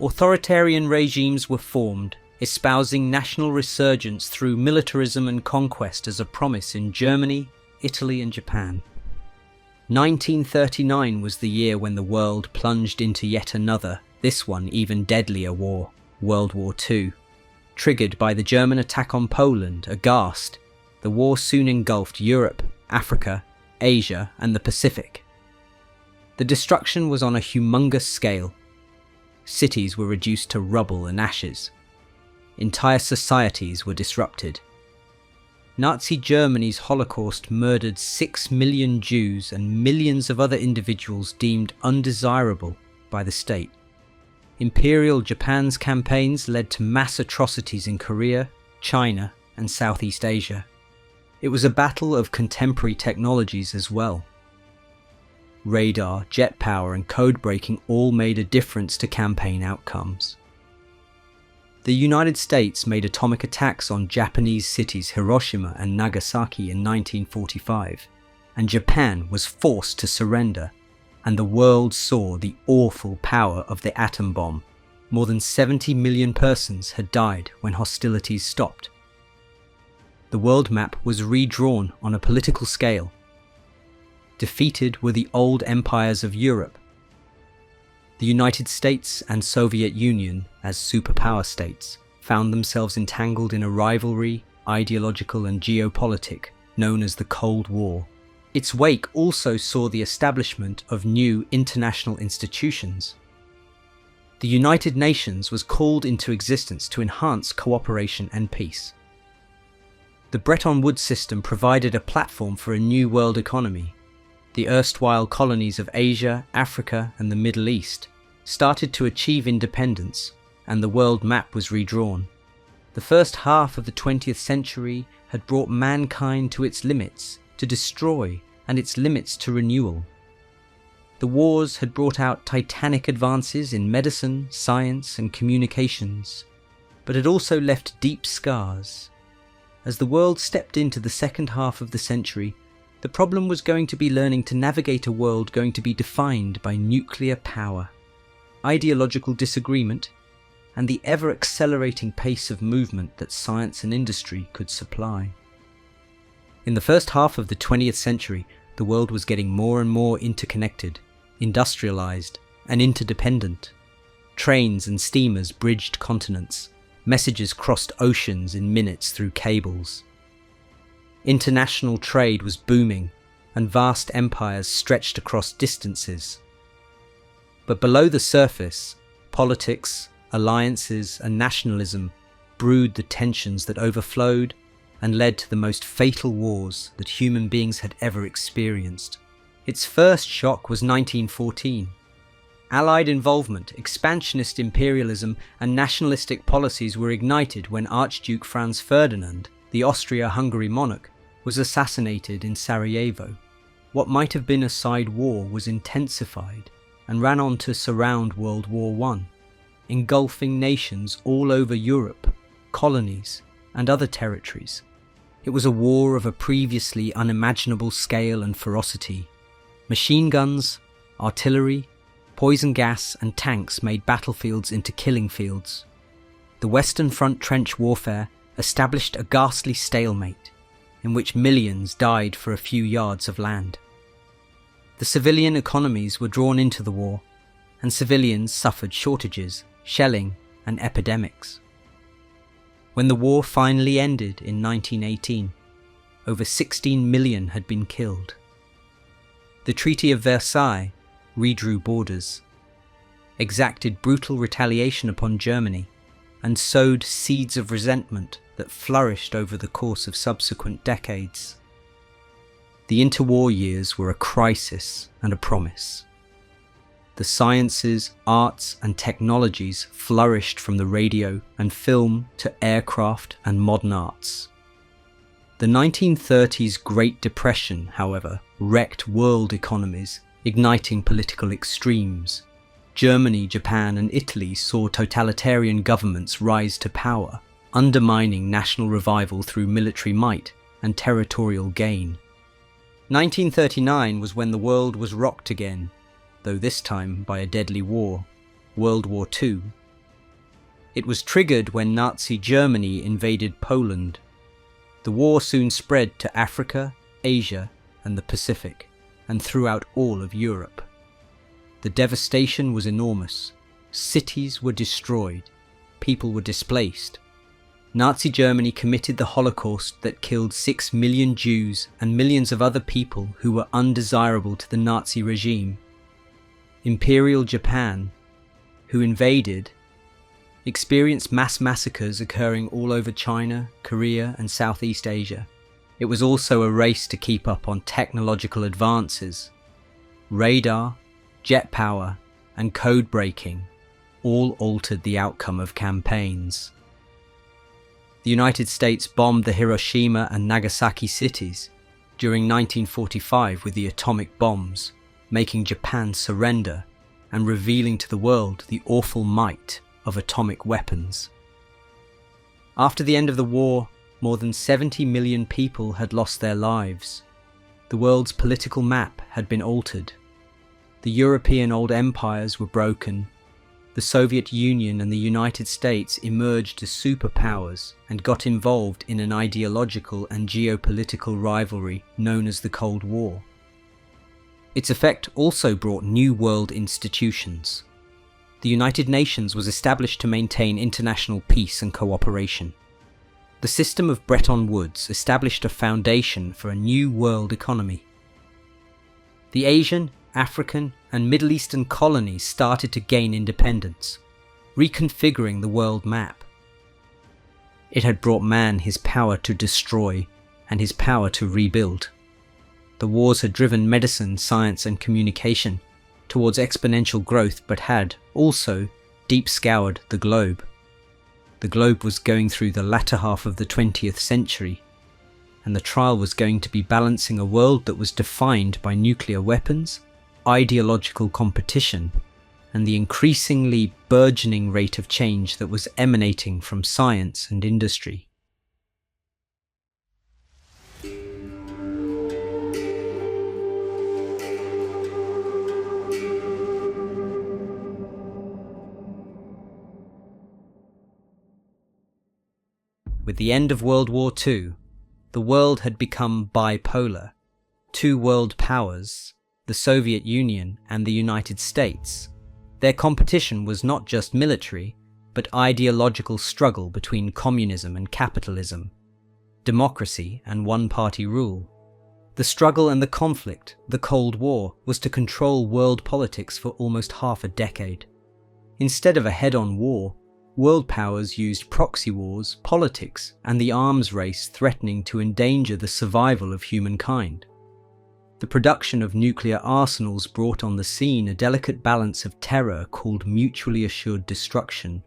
Authoritarian regimes were formed, espousing national resurgence through militarism and conquest as a promise in Germany, Italy, and Japan. 1939 was the year when the world plunged into yet another, this one even deadlier war, World War II. Triggered by the German attack on Poland, aghast, the war soon engulfed Europe, Africa, Asia, and the Pacific. The destruction was on a humongous scale. Cities were reduced to rubble and ashes. Entire societies were disrupted. Nazi Germany's Holocaust murdered 6 million Jews and millions of other individuals deemed undesirable by the state. Imperial Japan's campaigns led to mass atrocities in Korea, China, and Southeast Asia. It was a battle of contemporary technologies as well. Radar, jet power, and code breaking all made a difference to campaign outcomes. The United States made atomic attacks on Japanese cities Hiroshima and Nagasaki in 1945, and Japan was forced to surrender, and the world saw the awful power of the atom bomb. More than 70 million persons had died when hostilities stopped. The world map was redrawn on a political scale. Defeated were the old empires of Europe. The United States and Soviet Union, as superpower states, found themselves entangled in a rivalry, ideological and geopolitic, known as the Cold War. Its wake also saw the establishment of new international institutions. The United Nations was called into existence to enhance cooperation and peace. The Bretton Woods system provided a platform for a new world economy. The erstwhile colonies of Asia, Africa, and the Middle East started to achieve independence, and the world map was redrawn. The first half of the 20th century had brought mankind to its limits to destroy and its limits to renewal. The wars had brought out titanic advances in medicine, science, and communications, but had also left deep scars. As the world stepped into the second half of the century, the problem was going to be learning to navigate a world going to be defined by nuclear power, ideological disagreement, and the ever-accelerating pace of movement that science and industry could supply. In the first half of the 20th century, the world was getting more and more interconnected, industrialized, and interdependent. Trains and steamers bridged continents. Messages crossed oceans in minutes through cables. International trade was booming, and vast empires stretched across distances. But below the surface, politics, alliances, and nationalism brewed the tensions that overflowed and led to the most fatal wars that human beings had ever experienced. Its first shock was 1914. Allied involvement, expansionist imperialism, and nationalistic policies were ignited when Archduke Franz Ferdinand, the Austria-Hungary monarch, was assassinated in Sarajevo. What might have been a side war was intensified and ran on to surround World War I, engulfing nations all over Europe, colonies, and other territories. It was a war of a previously unimaginable scale and ferocity. Machine guns, artillery, poison gas, and tanks made battlefields into killing fields. The Western Front trench warfare established a ghastly stalemate, in which millions died for a few yards of land. The civilian economies were drawn into the war, and civilians suffered shortages, shelling, and epidemics. When the war finally ended in 1918, over 16 million had been killed. The Treaty of Versailles redrew borders, exacted brutal retaliation upon Germany, and sowed seeds of resentment that flourished over the course of subsequent decades. The interwar years were a crisis and a promise. The sciences, arts, and technologies flourished from the radio and film to aircraft and modern arts. The 1930s Great Depression, however, wrecked world economies, igniting political extremes. Germany, Japan, and Italy saw totalitarian governments rise to power, undermining national revival through military might and territorial gain. 1939 was when the world was rocked again, though this time by a deadly war, World War II. It was triggered when Nazi Germany invaded Poland. The war soon spread to Africa, Asia, and the Pacific, and throughout all of Europe. The devastation was enormous. Cities were destroyed. People were displaced. Nazi Germany committed the Holocaust that killed 6 million Jews and millions of other people who were undesirable to the Nazi regime. Imperial Japan, who invaded, experienced mass massacres occurring all over China, Korea, and Southeast Asia. It was also a race to keep up on technological advances. Radar, jet power, and code breaking all altered the outcome of campaigns. The United States bombed the Hiroshima and Nagasaki cities during 1945 with the atomic bombs, making Japan surrender and revealing to the world the awful might of atomic weapons. After the end of the war, more than 70 million people had lost their lives. The world's political map had been altered. The European old empires were broken. The Soviet Union and the United States emerged as superpowers and got involved in an ideological and geopolitical rivalry known as the Cold War. Its effect also brought new world institutions. The United Nations was established to maintain international peace and cooperation. The system of Bretton Woods established a foundation for a new world economy. The Asian, African, and Middle Eastern colonies started to gain independence, reconfiguring the world map. It had brought man his power to destroy and his power to rebuild. The wars had driven medicine, science, and communication towards exponential growth, but had also deep scoured the globe. The globe was going through the latter half of the 20th century, and the trial was going to be balancing a world that was defined by nuclear weapons, ideological competition, and the increasingly burgeoning rate of change that was emanating from science and industry. With the end of World War II, the world had become bipolar. Two world powers, the Soviet Union and the United States. Their competition was not just military, but ideological struggle between communism and capitalism, democracy and one-party rule. The struggle and the conflict, the Cold War, was to control world politics for almost half a decade. Instead of a head-on war, world powers used proxy wars, politics, and the arms race threatening to endanger the survival of humankind. The production of nuclear arsenals brought on the scene a delicate balance of terror called mutually assured destruction.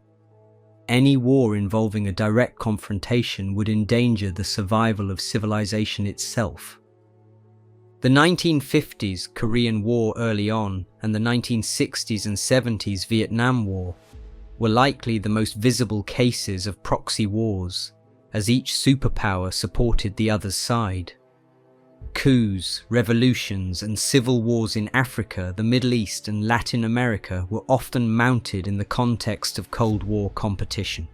Any war involving a direct confrontation would endanger the survival of civilization itself. The 1950s Korean War early on and the 1960s and 70s Vietnam War were likely the most visible cases of proxy wars, as each superpower supported the other's side. Coups, revolutions, and civil wars in Africa, the Middle East, and Latin America were often mounted in the context of Cold War competition.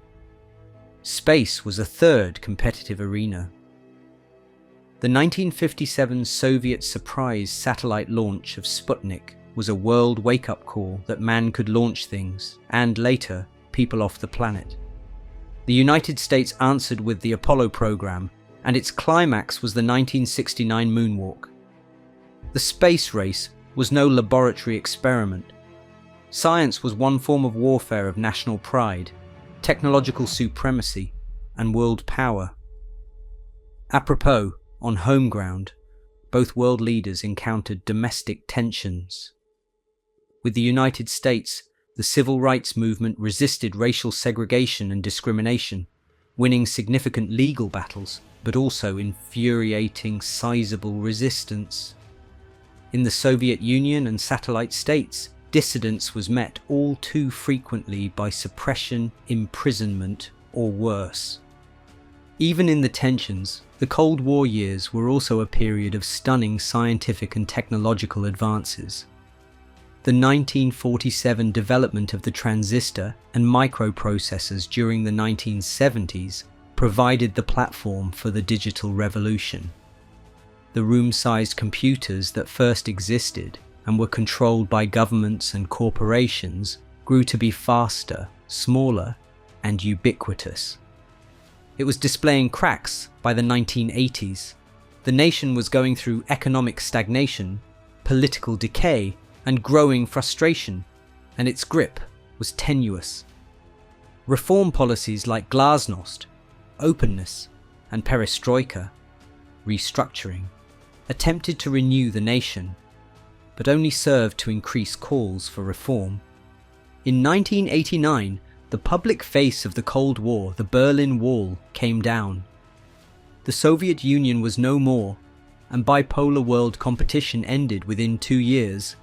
Space was a third competitive arena. The 1957 Soviet surprise satellite launch of Sputnik was a world wake-up call that man could launch things, and later, people off the planet. The United States answered with the Apollo program, and its climax was the 1969 moonwalk. The space race was no laboratory experiment. Science was one form of warfare of national pride, technological supremacy, and world power. Apropos, on home ground, both world leaders encountered domestic tensions. With the United States, the civil rights movement resisted racial segregation and discrimination, winning significant legal battles, but also infuriating sizable resistance. In the Soviet Union and satellite states, dissidence was met all too frequently by suppression, imprisonment, or worse. Even in the tensions, the Cold War years were also a period of stunning scientific and technological advances. The 1947 development of the transistor and microprocessors during the 1970s provided the platform for the digital revolution. The room-sized computers that first existed and were controlled by governments and corporations grew to be faster, smaller, and ubiquitous. It was displaying cracks by the 1980s. The nation was going through economic stagnation, political decay, and growing frustration, and its grip was tenuous. Reform policies like glasnost, openness, and perestroika, restructuring, attempted to renew the nation, but only served to increase calls for reform. In 1989, the public face of the Cold War, the Berlin Wall, came down. The Soviet Union was no more, and bipolar world competition ended within 2 years.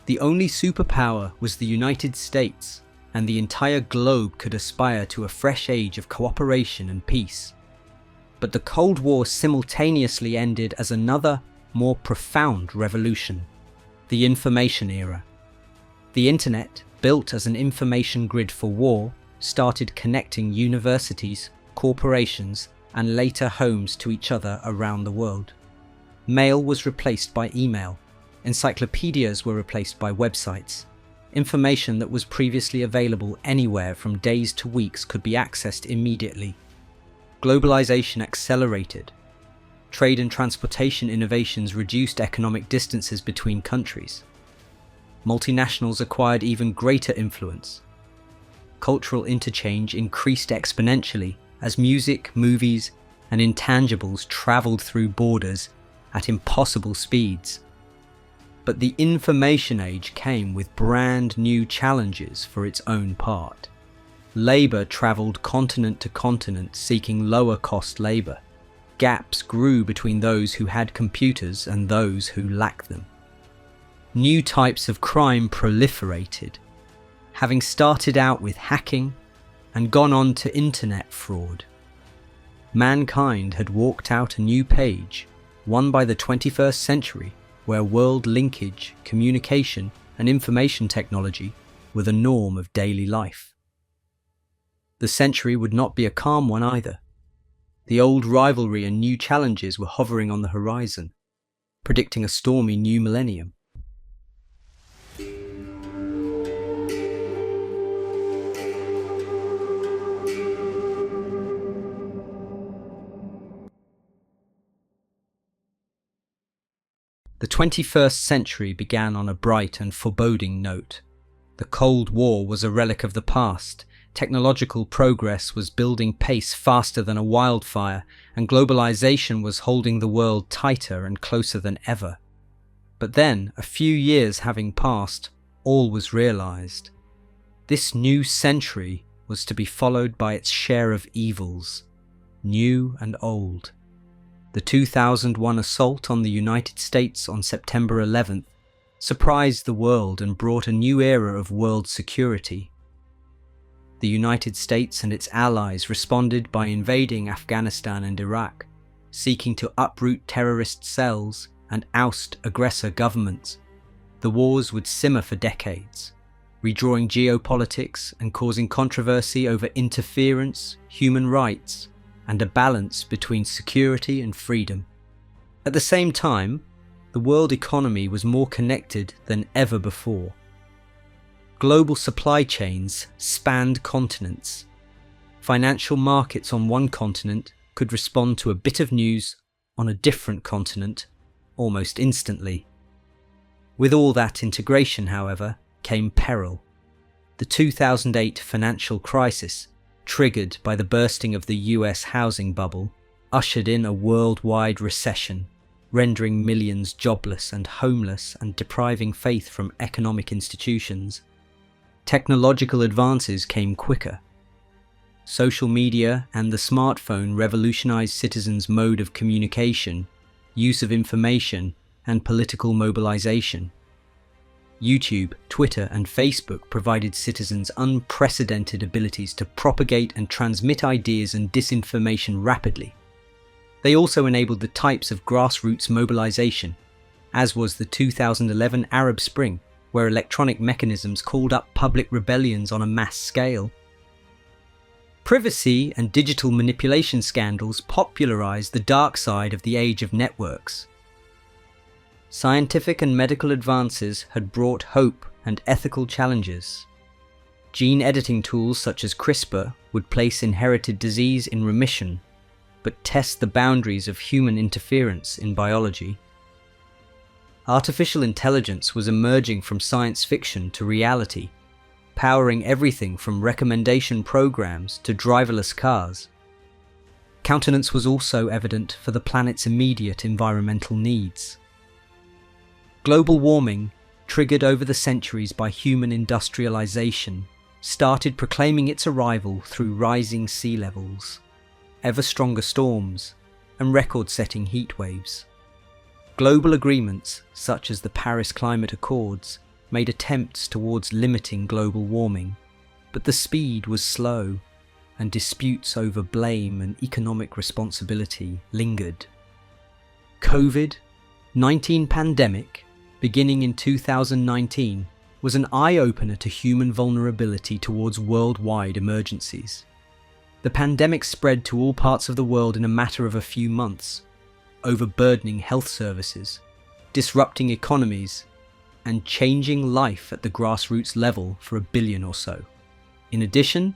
The only superpower was the United States, and the entire globe could aspire to a fresh age of cooperation and peace. But the Cold War simultaneously ended as another, more profound revolution: the information era. The internet, built as an information grid for war, started connecting universities, corporations, and later homes to each other around the world. Mail was replaced by email. Encyclopedias were replaced by websites. Information that was previously available anywhere from days to weeks could be accessed immediately. Globalization accelerated. Trade and transportation innovations reduced economic distances between countries. Multinationals acquired even greater influence. Cultural interchange increased exponentially as music, movies, and intangibles traveled through borders at impossible speeds. But the information age came with brand new challenges for its own part. Labor traveled continent to continent seeking lower cost labor. Gaps grew between those who had computers and those who lacked them. New types of crime proliferated, having started out with hacking and gone on to internet fraud. Mankind had walked out a new page, one by the 21st century, where world linkage, communication, and information technology were the norm of daily life. The century would not be a calm one either. The old rivalry and new challenges were hovering on the horizon, predicting a stormy new millennium. The 21st century began on a bright and foreboding note. The Cold War was a relic of the past. Technological progress was building pace faster than a wildfire, and globalization was holding the world tighter and closer than ever. But then, a few years having passed, all was realized. This new century was to be followed by its share of evils, new and old. The 2001 assault on the United States on September 11th surprised the world and brought a new era of world security. The United States and its allies responded by invading Afghanistan and Iraq, seeking to uproot terrorist cells and oust aggressor governments. The wars would simmer for decades, redrawing geopolitics and causing controversy over interference, human rights, and a balance between security and freedom. At the same time, the world economy was more connected than ever before. Global supply chains spanned continents. financial markets on one continent could respond to a bit of news on a different continent almost instantly. With all that integration, however, came peril. The 2008 financial crisis, triggered by the bursting of the US housing bubble, ushered in a worldwide recession, rendering millions jobless and homeless and depriving faith from economic institutions. Technological advances came quicker. Social media and the smartphone revolutionized citizens' mode of communication, use of information, and political mobilization. YouTube, Twitter, and Facebook provided citizens unprecedented abilities to propagate and transmit ideas and disinformation rapidly. They also enabled the types of grassroots mobilization, as was the 2011 Arab Spring, where electronic mechanisms called up public rebellions on a mass scale. Privacy and digital manipulation scandals popularized the dark side of the age of networks. Scientific and medical advances had brought hope and ethical challenges. Gene editing tools such as CRISPR would place inherited disease in remission, but test the boundaries of human interference in biology. Artificial intelligence was emerging from science fiction to reality, powering everything from recommendation programs to driverless cars. Countenance was also evident for the planet's immediate environmental needs. Global warming, triggered over the centuries by human industrialization, started proclaiming its arrival through rising sea levels, ever stronger storms, and record-setting heat waves. Global agreements, such as the Paris Climate Accords, made attempts towards limiting global warming, but the speed was slow, and disputes over blame and economic responsibility lingered. COVID-19 pandemic, beginning in 2019, was an eye-opener to human vulnerability towards worldwide emergencies. The pandemic spread to all parts of the world in a matter of a few months, overburdening health services, disrupting economies, and changing life at the grassroots level for a billion or so. In addition,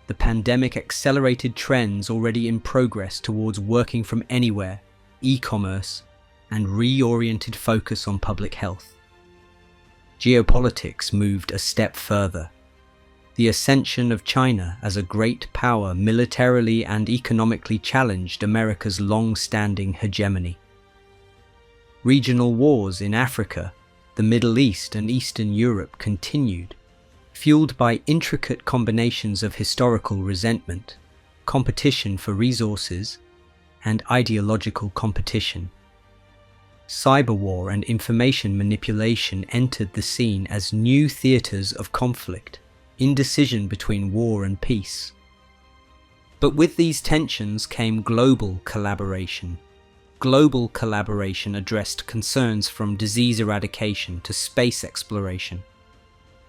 the pandemic accelerated trends already in progress towards working from anywhere, e-commerce, and reoriented focus on public health. Geopolitics moved a step further. The ascension of China as a great power militarily and economically challenged America's long-standing hegemony. Regional wars in Africa, the Middle East and Eastern Europe continued, fueled by intricate combinations of historical resentment, competition for resources, and ideological competition. Cyber war and information manipulation entered the scene as new theatres of conflict, indecision between war and peace. But with these tensions came global collaboration. Global collaboration addressed concerns from disease eradication to space exploration.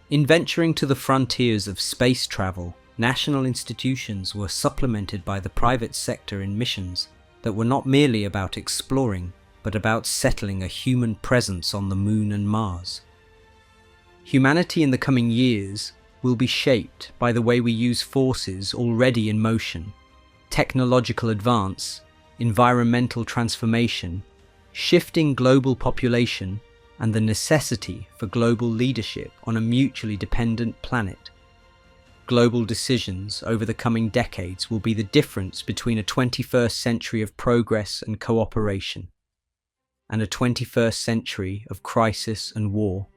In venturing to the frontiers of space travel, national institutions were supplemented by the private sector in missions that were not merely about exploring, but about settling a human presence on the Moon and Mars. Humanity in the coming years will be shaped by the way we use forces already in motion: technological advance, environmental transformation, shifting global population, and the necessity for global leadership on a mutually dependent planet. Global decisions over the coming decades will be the difference between a 21st century of progress and cooperation, and a 21st century of crisis and war.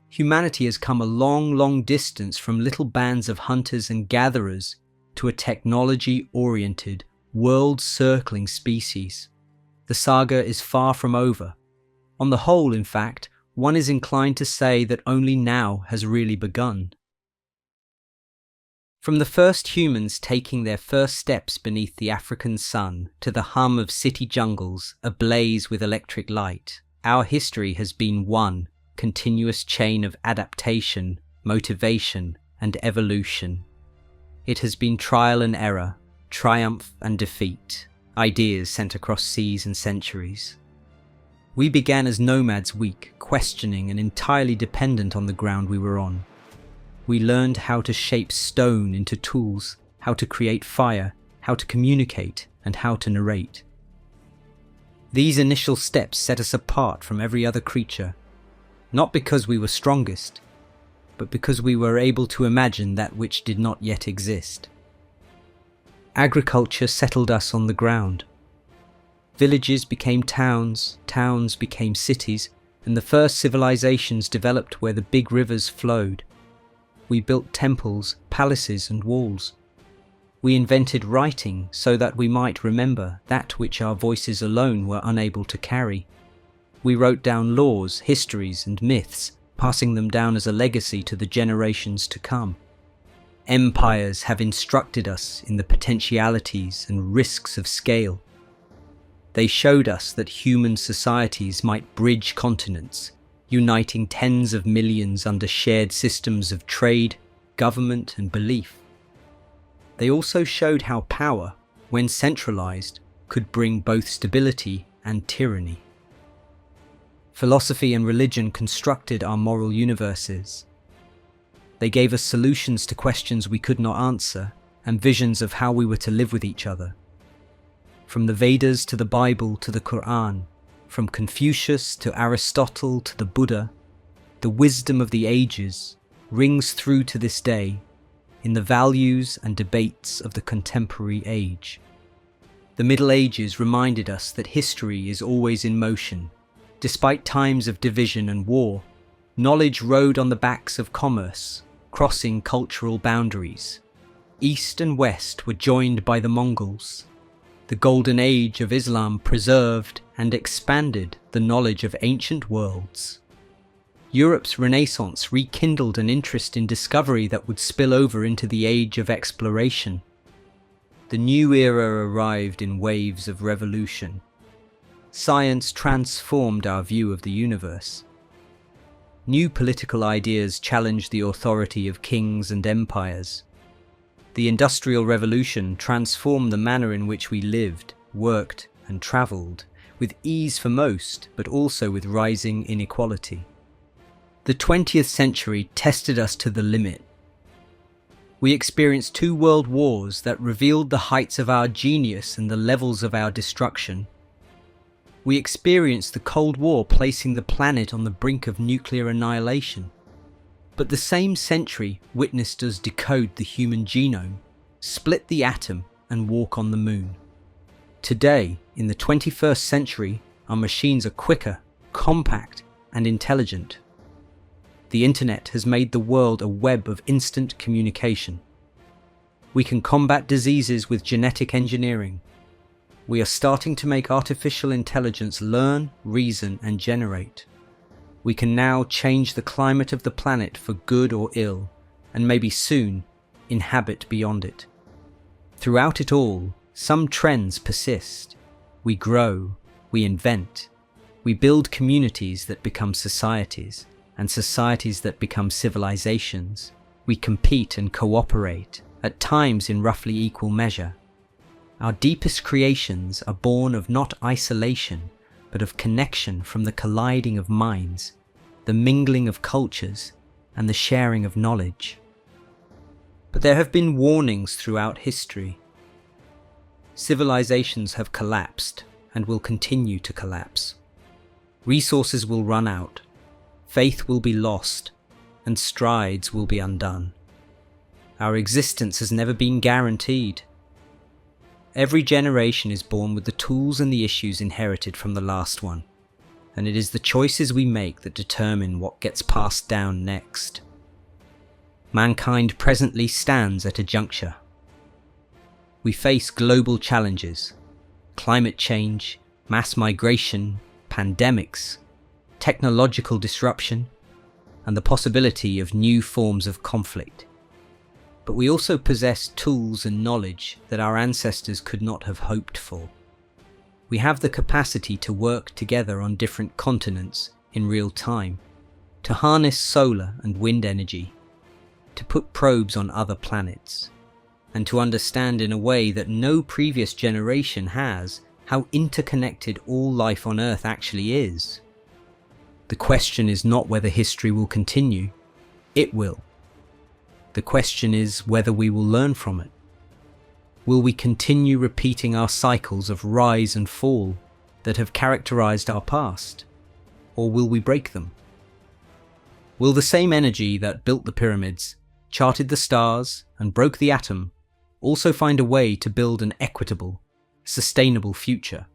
Humanity has come a long, long distance from little bands of hunters and gatherers to a technology-oriented, world-circling species. The saga is far from over. On the whole, in fact, one is inclined to say that only now has really begun. From the first humans taking their first steps beneath the African sun to the hum of city jungles ablaze with electric light, our history has been one continuous chain of adaptation, motivation, and evolution. It has been trial and error, triumph and defeat, ideas sent across seas and centuries. We began as nomads, weak, questioning, and entirely dependent on the ground we were on. We learned how to shape stone into tools, how to create fire, how to communicate, and how to narrate. These initial steps set us apart from every other creature, not because we were strongest, but because we were able to imagine that which did not yet exist. Agriculture settled us on the ground. Villages became towns, towns became cities, and the first civilizations developed where the big rivers flowed. We built temples, palaces, and walls. We invented writing so that we might remember that which our voices alone were unable to carry. We wrote down laws, histories, and myths, passing them down as a legacy to the generations to come. Empires have instructed us in the potentialities and risks of scale. They showed us that human societies might bridge continents, uniting tens of millions under shared systems of trade, government, and belief. They also showed how power, when centralized, could bring both stability and tyranny. Philosophy and religion constructed our moral universes. They gave us solutions to questions we could not answer and visions of how we were to live with each other. From the Vedas to the Bible to the Quran, from Confucius to Aristotle to the Buddha, the wisdom of the ages rings through to this day in the values and debates of the contemporary age. The Middle Ages reminded us that history is always in motion. Despite times of division and war, knowledge rode on the backs of commerce, crossing cultural boundaries. East and West were joined by the Mongols. The Golden Age of Islam preserved and expanded the knowledge of ancient worlds. Europe's Renaissance rekindled an interest in discovery that would spill over into the age of exploration. The new era arrived in waves of revolution. Science transformed our view of the universe. New political ideas challenged the authority of kings and empires. The Industrial Revolution transformed the manner in which we lived, worked, and travelled, with ease for most, but also with rising inequality. The 20th century tested us to the limit. We experienced 2 world wars that revealed the heights of our genius and the levels of our destruction. We experienced the Cold War placing the planet on the brink of nuclear annihilation. But the same century witnessed us decode the human genome, split the atom, and walk on the moon. Today, in the 21st century, our machines are quicker, compact, and intelligent. The internet has made the world a web of instant communication. We can combat diseases with genetic engineering. We are starting to make artificial intelligence learn, reason, and generate. We can now change the climate of the planet for good or ill, and maybe soon inhabit beyond it. Throughout it all, some trends persist. We grow, we invent, we build communities that become societies, and societies that become civilizations. We compete and cooperate, at times in roughly equal measure. Our deepest creations are born of not isolation, but of connection from the colliding of minds, the mingling of cultures, and the sharing of knowledge. But there have been warnings throughout history. Civilizations have collapsed and will continue to collapse. Resources will run out, faith will be lost, and strides will be undone. Our existence has never been guaranteed. Every generation is born with the tools and the issues inherited from the last one, and it is the choices we make that determine what gets passed down next. Mankind presently stands at a juncture. We face global challenges: climate change, mass migration, pandemics, technological disruption, and the possibility of new forms of conflict. But we also possess tools and knowledge that our ancestors could not have hoped for. We have the capacity to work together on different continents in real time, to harness solar and wind energy, to put probes on other planets, and to understand in a way that no previous generation has how interconnected all life on Earth actually is. The question is not whether history will continue. It will. The question is whether we will learn from it. Will we continue repeating our cycles of rise and fall that have characterized our past? Or will we break them? Will the same energy that built the pyramids, charted the stars, and broke the atom also find a way to build an equitable, sustainable future?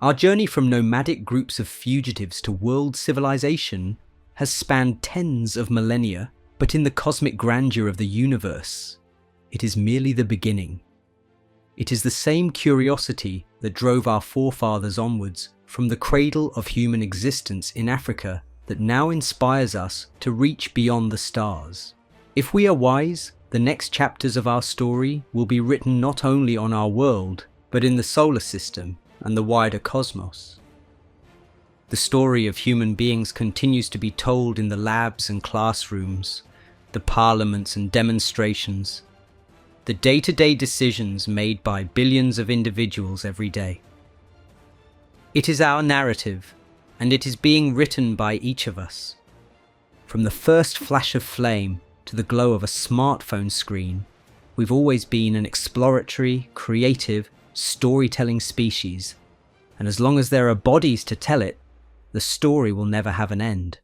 Our journey from nomadic groups of fugitives to world civilization has spanned tens of millennia, but in the cosmic grandeur of the universe, it is merely the beginning. It is the same curiosity that drove our forefathers onwards from the cradle of human existence in Africa that now inspires us to reach beyond the stars. If we are wise, the next chapters of our story will be written not only on our world, but in the solar system and the wider cosmos. The story of human beings continues to be told in the labs and classrooms, the parliaments and demonstrations, the day-to-day decisions made by billions of individuals every day. It is our narrative, and it is being written by each of us. From the first flash of flame to the glow of a smartphone screen, we've always been an exploratory, creative, storytelling species, and as long as there are bodies to tell it, the story will never have an end.